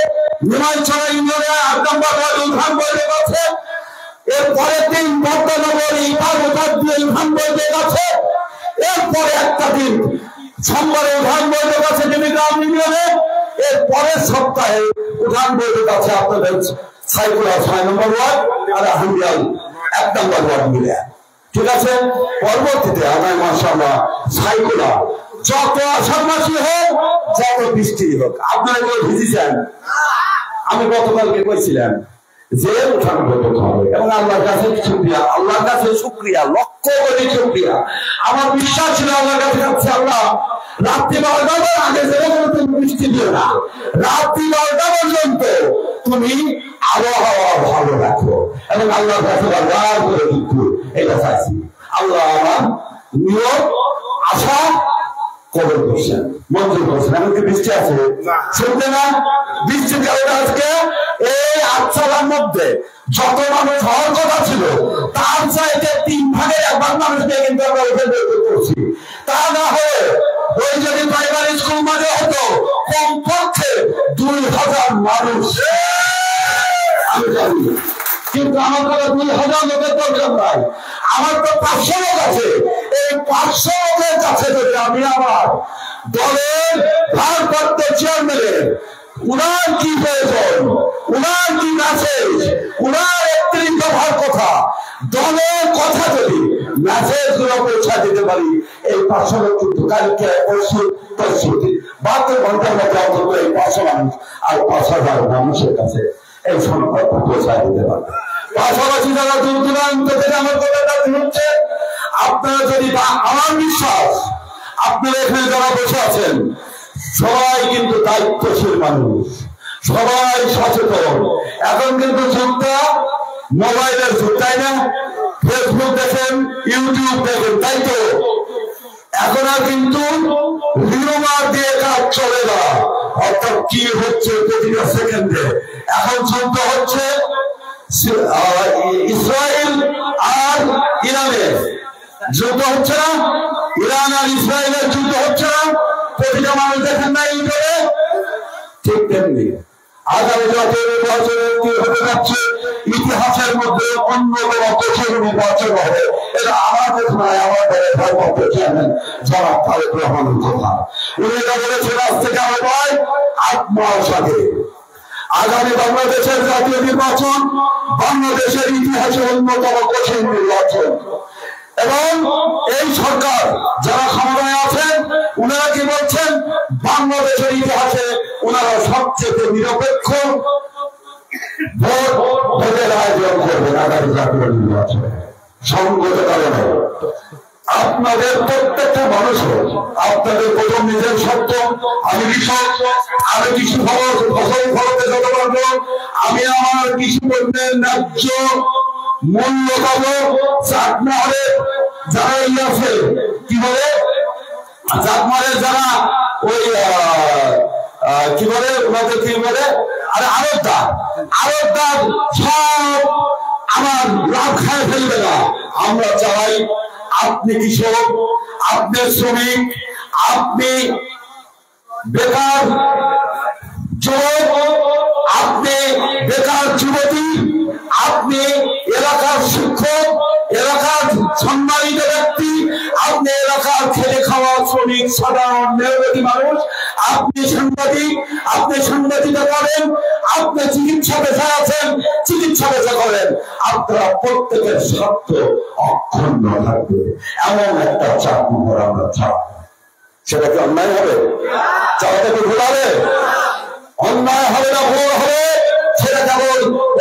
নিমাইছড়া ইউনিয়নে 8 নম্বর উঠান বৈঠক আছে, এরপরের দিন বর্তনগর উঠান বৈঠক আছে, এরপরে একটা দিন সোমবারে উঠান বৈঠক আছে দেবীগ্রাম ইউনিয়নে, এর পরের সপ্তাহে উঠান বৈঠক আছে আপনাদের সাইকুলা 6 নম্বর ওয়ার্ড আর আহমদিয়াল 1 নম্বর ওয়ার্ড মিলে। ঠিক আছে, পরবর্তীতে আগামী মাশাআল্লাহ সাইকুলা যত আষাঢ় মাসই হোক, যত বৃষ্টি হোক, আপনারা কেউ ভিজেছেন? আমি গতকালকে কইছিলাম যে উঠান বৈঠক হবে এবং আল্লাহর কাছে শুকরিয়া, আল্লাহর কাছে শুকরিয়া, লক্ষ কোটি শুকরিয়া। আমার বিশ্বাস ছিল আল্লাহর কাছে, আল্লাহ রাত্রি 12টার আগে যেরকম তুমি বৃষ্টি দিও না, রাত্রি 12টা পর্যন্ত তুমি আবহাওয়া ভালো রাখো এবং আল্লাহর কাছে বারবার করে কিন্তু এটা চাইছি। আল্লাহ আমার নিয়ম আশা কবর করছেন, মঞ্জুর করছেন। এমনকি বৃষ্টি আছে শুনতে না, বৃষ্টি কারণে আজকে এই 8 সালের মধ্যে যত মানুষ হওয়ার কথা ছিল তার চাইতে 3 ভাগের 1 ভাগ মানুষকে কিন্তু আমরা ওখানে বের করছি। তা না হলে ওই যদি প্রাইমারি স্কুল মানে হতো কমপক্ষে 2000 মানুষ পারি, কিন্তু আমার কাছে 2000 লোকের দরকার নাই, আমার তো 500 লোক আছে। এই 500 লোকের কাছে যদি আমি আমার দলের ভারপ্রাপ্ত চেয়ারম্যানের উনার কি প্রয়োজন, উনার কি মেসেজ, উনার 31 দফার কথা, দলের কথা যদি মেসেজ গুলো পৌঁছা দিতে পারি, এই 500 লোক কিন্তু কালকে 72 ঘন্টার মধ্যে অন্তত এই 500 মানুষ আর 5000 মানুষের কাছে এই সংকল্প পৌঁছা দিতে পারবে। পাশাপাশি যারা দূর দূরান্ত থেকে আমার কথাটা শুনছে, আপনারা যদি, আমার বিশ্বাস আপনারা এখানে যারা বসে আছেন সবাই কিন্তু দায়িত্বশীল মানুষ, সবাই সচেতন। এখন কিন্তু যুগটা মোবাইলের যুগ, তাই না? ফেসবুক দেখেন, ইউটিউব দেখেন, তাই তো? এখন আর কিন্তু রিউমার দিয়ে কাজ চলে না, অর্থাৎ কি হচ্ছে প্রতিটা সেকেন্ডে। এখন যুদ্ধ হচ্ছে ইসরায়েল আর ইরানের যুদ্ধ হচ্ছে না, ইরান আর ইসরায়েলের যুদ্ধ হচ্ছে না, প্রতিটা মানুষ দেখেন না ইউটিউবে। ঠিক তেমনি আগামী জাতীয় নির্বাচনের কি হতে যাচ্ছে, ইতিহাসের মধ্যে অন্যতম কঠিন নির্বাচন হবে। এটা আমাদের নয়, আমাদের ভারপ্রাপ্ত চেয়ারম্যান জনাব তারেক রহমানের কথা। উনি এটা বলেছেন আজ থেকে আমার প্রায় 8 মাস আগে। আগামী বাংলাদেশের জাতীয় নির্বাচন বাংলাদেশের ইতিহাসে অন্যতম কঠিন নির্বাচন, এবং এই সরকার যারা ক্ষমতায় আছেন উনারা কি বলছেন, বাংলাদেশের ইতিহাসে উনারা সবচেয়ে নিরপেক্ষ ভোটের আয়োজন করবেন আগামী জাতীয় নির্বাচনে। সংগত কারণে আপনাদের প্রত্যেকটা মানুষের, আপনাদের প্রথম নিজের সত্য, আমি কৃষক, আমি কৃষি ফসল ফলাতে যেতে পারবো, আমি আমার কৃষি পণ্যের ন্যায্য মূল্য পাবো। চাকমারে যারা আছে কি বলে, চাকমারে যারা ওই কি বলে ওনাদের কি বলে, আরে আড়তদার সব আমার লাভ খায় ফেলবে না। আমরা চাই আপনি কৃষক, আপনি শ্রমিক, আপনি বেকার যুবক, আপনি বেকার যুবতী, আপনি এলাকার শিক্ষক, এলাকার সম্মানিত ব্যক্তি, আপনি এলাকার খেলে খাওয়া শ্রমিক, সাধারণ মেহনতি মানুষ, আপনি সাংবাদিক, আপনি সাংবাদিকতা করেন, আপনি চিকিৎসা পেশায় আছেন, চিকিৎসা পেশা করেন, আপনারা প্রত্যেকের স্বার্থ অক্ষুণ্ণ থাকবে এমন একটা চাকমোহর আমরা চাই। সেটা কি অন্যায় হবে? চাওয়াটা কি ভুল হবে? অন্যায় হবে না, ভুল হবে। সেটা কেবল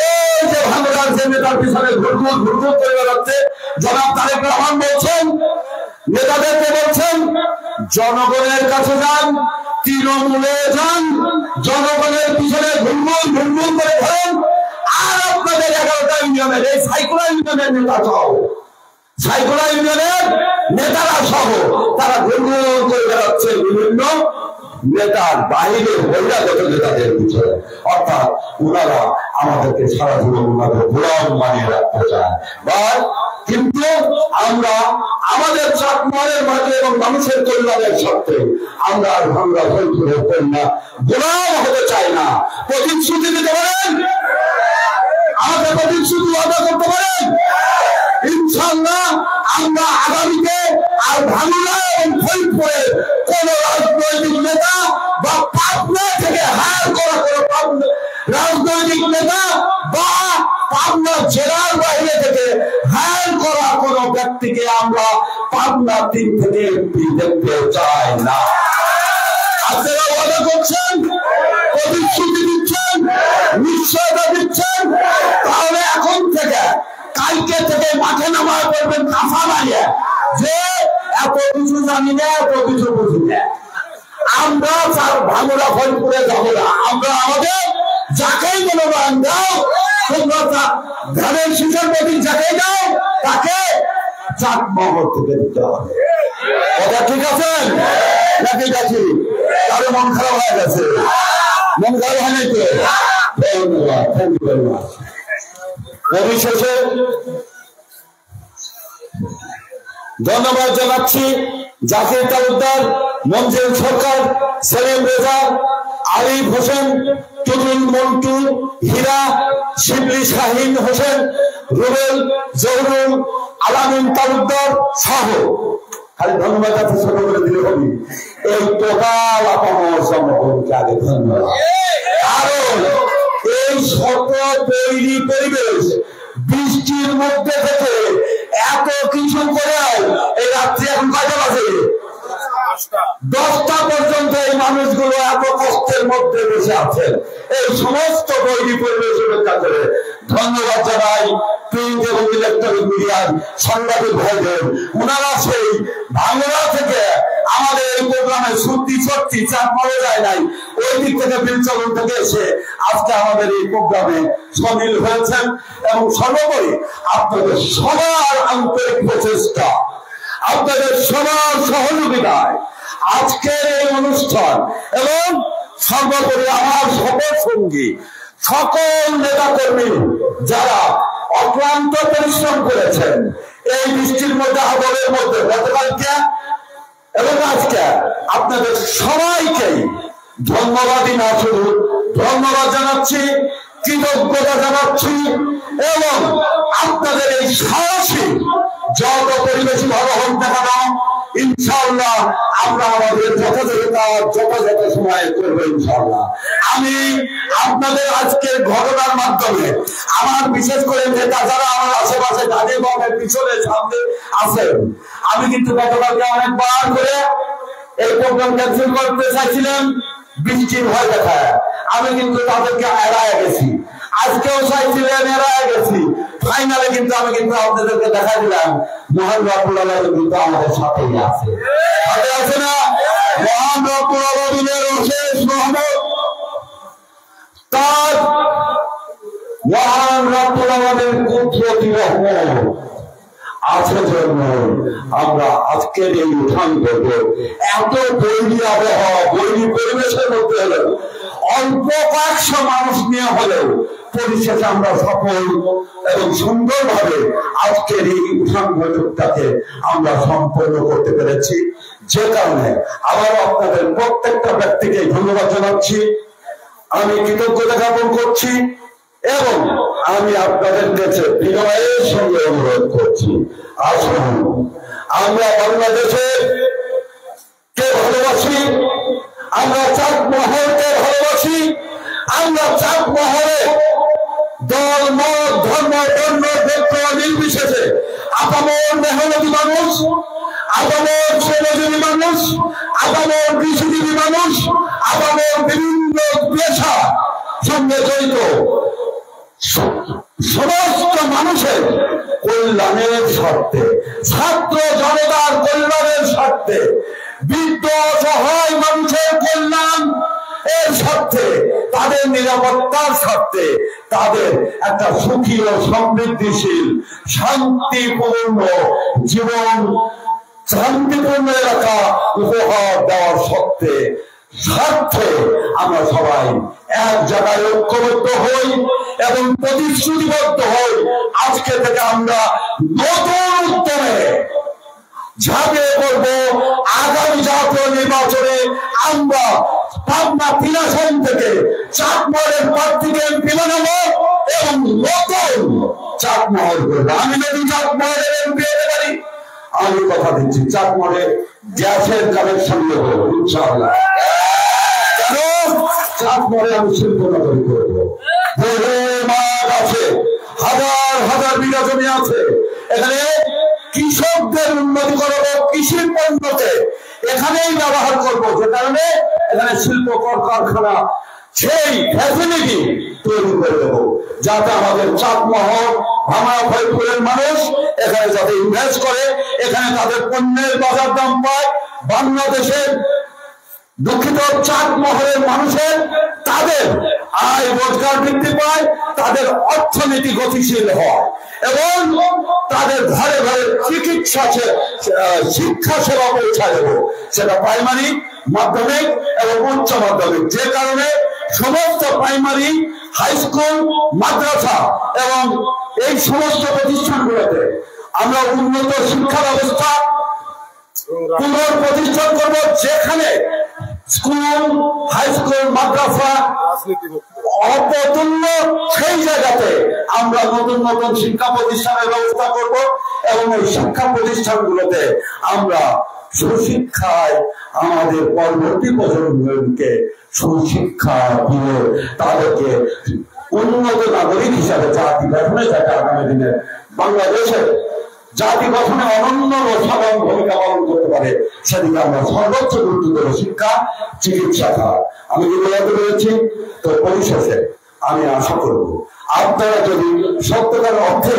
এই যে ভাঙার যে নেতার পিছনে ঘুরঘুর করে বেড়াচ্ছে জনাব তারেক রহমান বলছেন, নেতাদেরকে বলছেন জনগণের কাছে যান, তৃণমূলে যান, জনগণের পিছনে ঘুরঘুর করে ধরেন, আর আপনাদের 11টা ইউনিয়নের এই সাইকুলা ইউনিয়নের নেতা সহ, সাইকুলা ইউনিয়নের নেতারা সহ তারা ঘুরঘুর করে বেড়াচ্ছে বিভিন্ন নেতার বাইরে বহিরাগত নেতাদের পিছনে। অর্থাৎ ওনারা আমাদেরকে সারা জীবন ওনাদের গোলাম বানিয়ে রাখতে চায়। কিন্তু আমরা আমাদের চাকমারের মাঝে এবং মানুষের কল্যাণের স্বার্থে আমরা ভাঙ্গা ফলপুরের কন্যা গোলাম হতে চাই না। প্রতিশ্রুতি দিতে পারেন, আমাদের প্রতিশ্রুতি আদা করতে পারেন। ইনশাআল্লাহ আমরা আগামীতে আর ভাঙ্গা এবং ফলপুরে কোন রাজনৈতিক নেতা বা পাবনা থেকে হার করা কোনো রাজনৈতিক নেতা বা পাবনা জেলার বাইরে থেকে হার করা কোন ব্যক্তিকে আমরা পাবনা 3 থেকে এমপি দেখতে চাই না। আপনারা ওয়াদা করছেন, প্রতিশ্রুতি দিচ্ছেন, নিশ্চয়তা দিচ্ছেন, তাহলে এখন থেকে কালকে থেকে মাঠে নামায় পড়বেন কাফা বানিয়ে যে এত কিছু জানি না, এত কিছু বুঝি না। আমরা ভাঙড়া ফলপুরে যাবো না, আমরা আমাদের যাকেই মনোনয়ন দাও, তোমরা ধানের শীষের প্রতি যাকেই দাও তাকে চাকমহল থেকে দিতে হবে। কথা ঠিক আছে নাকি? কাছে তাহলে মন খারাপ হয়ে গেছে, মন খারাপ হয় নাই তো? ধন্যবাদ, থ্যাংক ইউ ভেরি মাচ। পরিশেষে ধন্যবাদ জানাচ্ছি জাকির তালুকদার, মঞ্জুর সরকার, সেলিম রেজা, আলিফ হোসেন, টুটুল মন্টু, হীরা, শিবলি শাহিন হোসেন, রুবেল, জহুরুল, আলামিন তালুকদার সহ খালি ধন্যবাদ আছে ছোট করে দিলে হবে। এই টোটাল আপনার জনগণকে আগে ধন্যবাদ। কারণ এই শত তৈরি পরিবেশ বৃষ্টির মধ্যে থেকে এত কিছু করে এই রাত্রি এখন কয়টা বাজে? 10টা পর্যন্ত এই মানুষগুলো এত কষ্টের মধ্যে বসে আছেন। এই সমস্ত তৈরি পরিবেশ উপেক্ষা করে ধন্যবাদ জানাই প্রিন্ট এবং ইলেকট্রনিক মিডিয়ার সাংবাদিক ভাইদের। ওনারা সেই ভাঙ্গা থেকে আমাদের এই প্রোগ্রামে সত্যি চাপ পাওয়া যায় নাই, ওই দিক থেকে বিলচলন থেকে এসে আজকে আমাদের এই প্রোগ্রামে সামিল হয়েছেন। এবং সর্বোপরি আপনাদের সবার আন্তরিক প্রচেষ্টা, আপনাদের সবার সহযোগিতায় আজকের এই অনুষ্ঠান এবং সর্বোপরি আমার সকল সঙ্গী, সকল নেতা কর্মী যারা অক্লান্ত পরিশ্রম করেছেন এই বৃষ্টির মধ্যে, আবহাওয়ার মধ্যে, গতকালকে এবং আজকে আপনাদের সবাইকেই ধন্যবাদই না শুধু ধন্যবাদ জানাচ্ছি, কৃতজ্ঞতা জানাচ্ছি। এবং আপনাদের এই সাহসী যত পরিবেশই ভালো হোক না কেন, ইনশাআল্লাহ আমরা আমাদের যথাযথ সময় করবো ইনশাআল্লাহ। আমি আপনাদের আজকের ঘটনার মাধ্যমে আমার বিশেষ করে নেতা যারা আমার আশেপাশে দাঁড়িয়ে বামের পিছনে সামনে আছেন, আমি কিন্তু গতকালকে অনেকবার করে এই প্রোগ্রাম ক্যান্সেল করতে চাইছিলাম বৃষ্টির ভয় দেখায়, আমি কিন্তু তাদেরকে এড়ায় গেছি। আজকেও চাইছিলেন, এড়ায় গেছি। ফাইনালে কিন্তু আমি আপনাদেরকে দেখা দিলাম মহান রব্বুল আলামিন কিন্তু আমাদের সাথেই আছে, সাথে আছে না? মহান রব্বুল আলামিনের অশেষ রহমত, তার মহান রব্বুল আলামিনের কুদরতি রহমত আছে জন্য আমরা আজকের এই উঠান করব। এত বৈরী আবহাওয়া, বৈরী পরিবেশের মধ্যে হলেও অল্প কয়েকশো মানুষ নিয়ে হলেও পরিশেষে আমরা সফল এবং সুন্দরভাবে আজকের এই উঠান বৈঠকটাকে আমরা সম্পন্ন করতে পেরেছি। যে কারণে আবার আপনাদের প্রত্যেকটা ব্যক্তিকে ধন্যবাদ জানাচ্ছি, আমি কৃতজ্ঞতা জ্ঞাপন করছি এবং আমি আপনাদের কাছে বিনয়ের সঙ্গে অনুরোধ করছি, আসুন আমরা বাংলাদেশের কে ভালোবাসি, আমরা চাঁদমহলকে ভালোবাসি, আমরা চাঁদমহলে দল, মত, ধর্ম, বর্ণ, গোত্র নির্বিশেষে আপামর মেহনতি মানুষ, আপামর শ্রমজীবী মানুষ, আপামর কৃষিজীবী মানুষ, আপামর বিভিন্ন পেশা সঙ্গে জড়িত সমস্ত মানুষের কল্যাণের স্বার্থে, ছাত্র জনতার কল্যাণের স্বার্থে, বৃদ্ধ অসহায় মানুষের কল্যাণ এর স্বার্থে, তাদের নিরাপত্তার স্বার্থে, তাদের একটা সুখী ও সমৃদ্ধিশীল শান্তিপূর্ণ জীবন, শান্তিপূর্ণ এলাকা উপহার দেওয়ার স্বার্থে আমরা সবাই এক জায়গায় ঐক্যবদ্ধ হই এবং প্রতিশ্রুতিবদ্ধ হই। আজকে থেকে আমরা নতুন উদ্যমে ঝাঁপিয়ে পড়ব। আগামী জাতীয় নির্বাচনে আমরা পাবনা 3 আসন থেকে চাটমোহরের প্রার্থীকে এমপি বানাবো এবং নতুন চাটমোহর করবো। আমি যদি চাটমোহরের এমপি হতে পারি, আমি কথা দিচ্ছি চাটমোহরে গ্যাসের কানেকশন দেবো ইনশাআল্লাহ। চাটমোহরে আমি শিল্প নগরী করবো। মাঠ আছে, হাজার হাজার বিঘা জমি আছে, এখানে কৃষকদের উন্নতি করবো, কৃষির পণ্যকে এখানেই ব্যবহার করবো, যে কারণে এখানে শিল্প কারখানা সেই ফ্যাসিলিটি তৈরি করে দেবো, যাতে আমাদের চাটমোহর, ভাঙা ফরিদপুরের মানুষ এখানে যাতে ইনভেস্ট করে, এখানে তাদের পণ্যের বাজার দাম পায়, বাংলাদেশের দুঃখিত চাটমোহরের মানুষের তাদের আয় রোজগার বৃদ্ধি পায়, তাদের অর্থনীতি গতিশীল হয় এবং তাদের ঘরে ঘরে চিকিৎসা শিক্ষা সেবা পৌঁছায় দেব, সেটা প্রাইমারি, মাধ্যমিক এবং উচ্চ মাধ্যমিক। যে কারণে সমস্ত প্রাইমারি, হাই স্কুল, মাদ্রাসা এবং এই সমস্ত প্রতিষ্ঠানগুলোতে আমরা উন্নত শিক্ষা ব্যবস্থা পুনঃপ্রতিষ্ঠা করব, যেখানে স্কুল, হাই স্কুল, মাদ্রাসা অপতুল্য, সেই জায়গাতে আমরা নতুন নতুন শিক্ষা প্রতিষ্ঠানের ব্যবস্থা করব এবং এই শিক্ষা প্রতিষ্ঠানগুলোতে আমরা সুশিক্ষায় আমাদের পরবর্তী প্রজন্মকে সুশিক্ষা দিয়ে তাদেরকে উন্নত নাগরিক হিসাবে জাতি গঠনে, যাতে আগামী দিনে বাংলাদেশের জাতি গঠনে অনন্য সাধারণ ভূমিকা পালন করতে পারে, সেদিকে আমরা সর্বোচ্চ গুরুত্ব দেব। শিক্ষা, চিকিৎসা খাত আমি কি বলতে পেরেছি? তো পরিশেষে আমি আশা করব আপনারা যদি সত্যকার অর্থে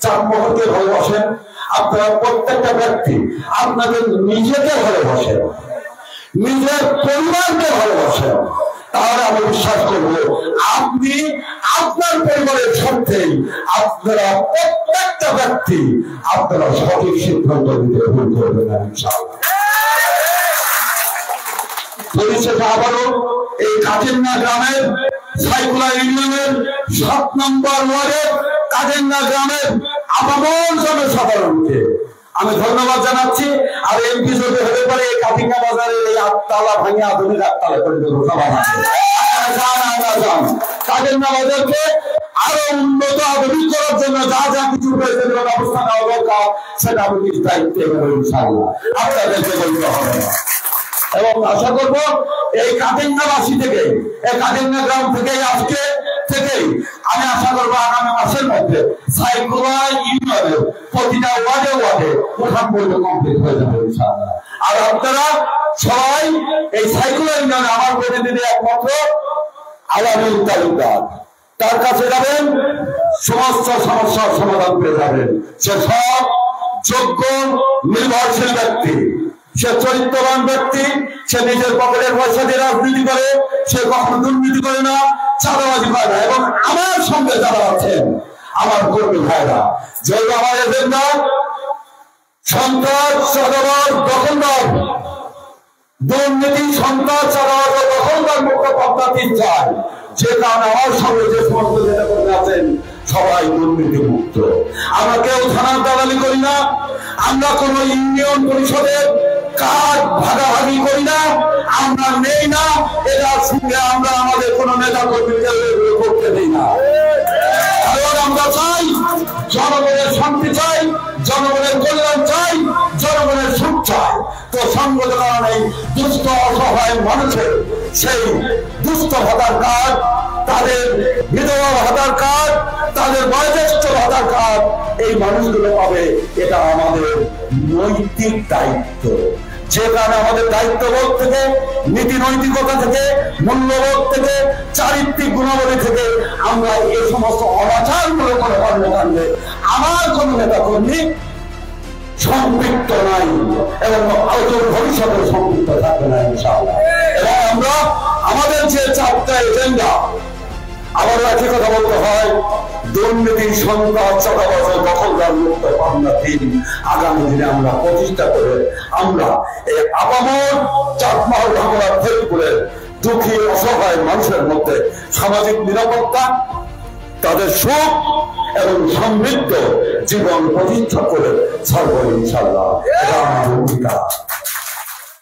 চাঁদমোহনকে ভালোবাসেন, আপনারা প্রত্যেকটা ব্যক্তি আপনাদের নিজেকে ভালোবাসেন, নিজের পরিবারকে ভালোবাসেন, তাহলে আমি বিশ্বাস করবো আপনি আপনার পরিবারের স্বার্থেই আপনারা প্রত্যেকটা ব্যক্তি আপনারা সঠিক সিদ্ধান্ত নিতে ভুল করবেন না ইনশাআল্লাহ। পরিশেষে আবারও এই কাজিন্না গ্রামের সাইকুলা ইউনিয়নের 7 নম্বর ওয়ার্ডের কাজিন্না গ্রামের আপামর জনসাধারণকে আমি ধন্যবাদ জানাচ্ছি। আর এমপি যদি হতে পারে এই কাটিঙ্গা বাজারের এই আটতলা ভাঙে আধুনিক আটতলা পরিণত কাটিঙ্গা বাজারকে আরো উন্নত আধুনিক করার জন্য যা যা কিছু প্রয়োজনীয় ব্যবস্থা নেওয়া দরকার সেটা আমি নিজ দায়িত্বে ইনশাআল্লাহ আপনাদেরকে বলতে হবে না। এবং আশা করব এই কাটিঙ্গাবাসী থেকে, এই কাটিঙ্গা গ্রাম থেকে আজকে থেকেই আমি আশা করবো আগামী মাসের মধ্যে সাইকুলা ইউনিয়নের প্রতিটা ওয়ার্ডে ওয়ার্ডে উঠান বৈঠক কমপ্লিট হয়ে যাবে ইনশাআল্লাহ। আর আপনারা সবাই এই সাইকুলা ইউনিয়নে আমার প্রতিনিধি একমাত্র আলামিন তালুকদার, তার কাছে যাবেন, সমস্ত সমস্যার সমাধান পেয়ে যাবেন। সে সব যোগ্য নির্ভরশীল ব্যক্তি, সে চরিত্রবান ব্যক্তি, সে নিজের পকেটের পয়সা দিয়ে রাজনীতি করে, সে কখনো দুর্নীতি করে না, চাঁদাবাজি করে না। এবং আমার সঙ্গে যারা আছেন আমার কর্মী ভাইরা, যেহেতু আমার এজেন্ডা সন্ত্রাস, চাঁদাবাজ, দখলদার, দুর্নীতি, সন্ত্রাস, চাঁদাবাজ, দখলদার মুক্ত পদ্ধতি চাই, যে কারণে আমার সঙ্গে যে সমস্ত নেতা কর্মী আছেন সবাই দুর্নীতি মুক্ত। আমরা কেউ থানার দালালি করি না, আমরা কোন ইউনিয়ন পরিষদের কাজ ভাগাভাগি করি না, আমরা নেই না, এটার সঙ্গে আমরা আমাদের কোন নেতা কর্মীকে করতে দিই না। কারণ আমরা চাই জনগণের শান্তি চাই, জনগণের কল্যাণ চাই, জনগণের সুখ চাই। তো সংগত কারণে দুস্থ অসহায় মানুষের সেই দুস্থ ভাতার কার্ড, তাদের বিধবা ভাতার কার্ড, তাদের বয়োজ্যেষ্ঠ ভাতার কার্ড এই মানুষগুলো পাবে, এটা আমাদের নৈতিক দায়িত্ব। যে কারণে আমাদের দায়িত্ববোধ থেকে, নীতি নৈতিকতা থেকে, মূল্যবোধ থেকে, চারিত্রিক গুণাবলী থেকে আমরা এই সমস্ত অনাচারমূলক কর্মকাণ্ডে আমার কোন নেতা কর্মী সম্পৃক্ত নাই এবং অদূর ভবিষ্যতে সম্পৃক্ত থাকবে না ইনশাআল্লাহ। এবং আমরা আমাদের যে 4টা এজেন্ডা, আবারও একই কথা বলতে হয়, দুর্নীতি, সন্ত্রাস, চাঁদাবাজ, দখলদার মুক্ত পাবনা 3 আগামী দিনে আমরা প্রতিষ্ঠা করে আমরা এই আপামর চাঁদমোহন ভাঙড়ার ফরিদপুরের দুঃখী অসহায় মানুষের মধ্যে সামাজিক নিরাপত্তা, তাদের সুখ এবং সমৃদ্ধ জীবন প্রতিষ্ঠা করে ছাড়ব ইনশাআল্লাহ। এটা আমার ভূমিকা।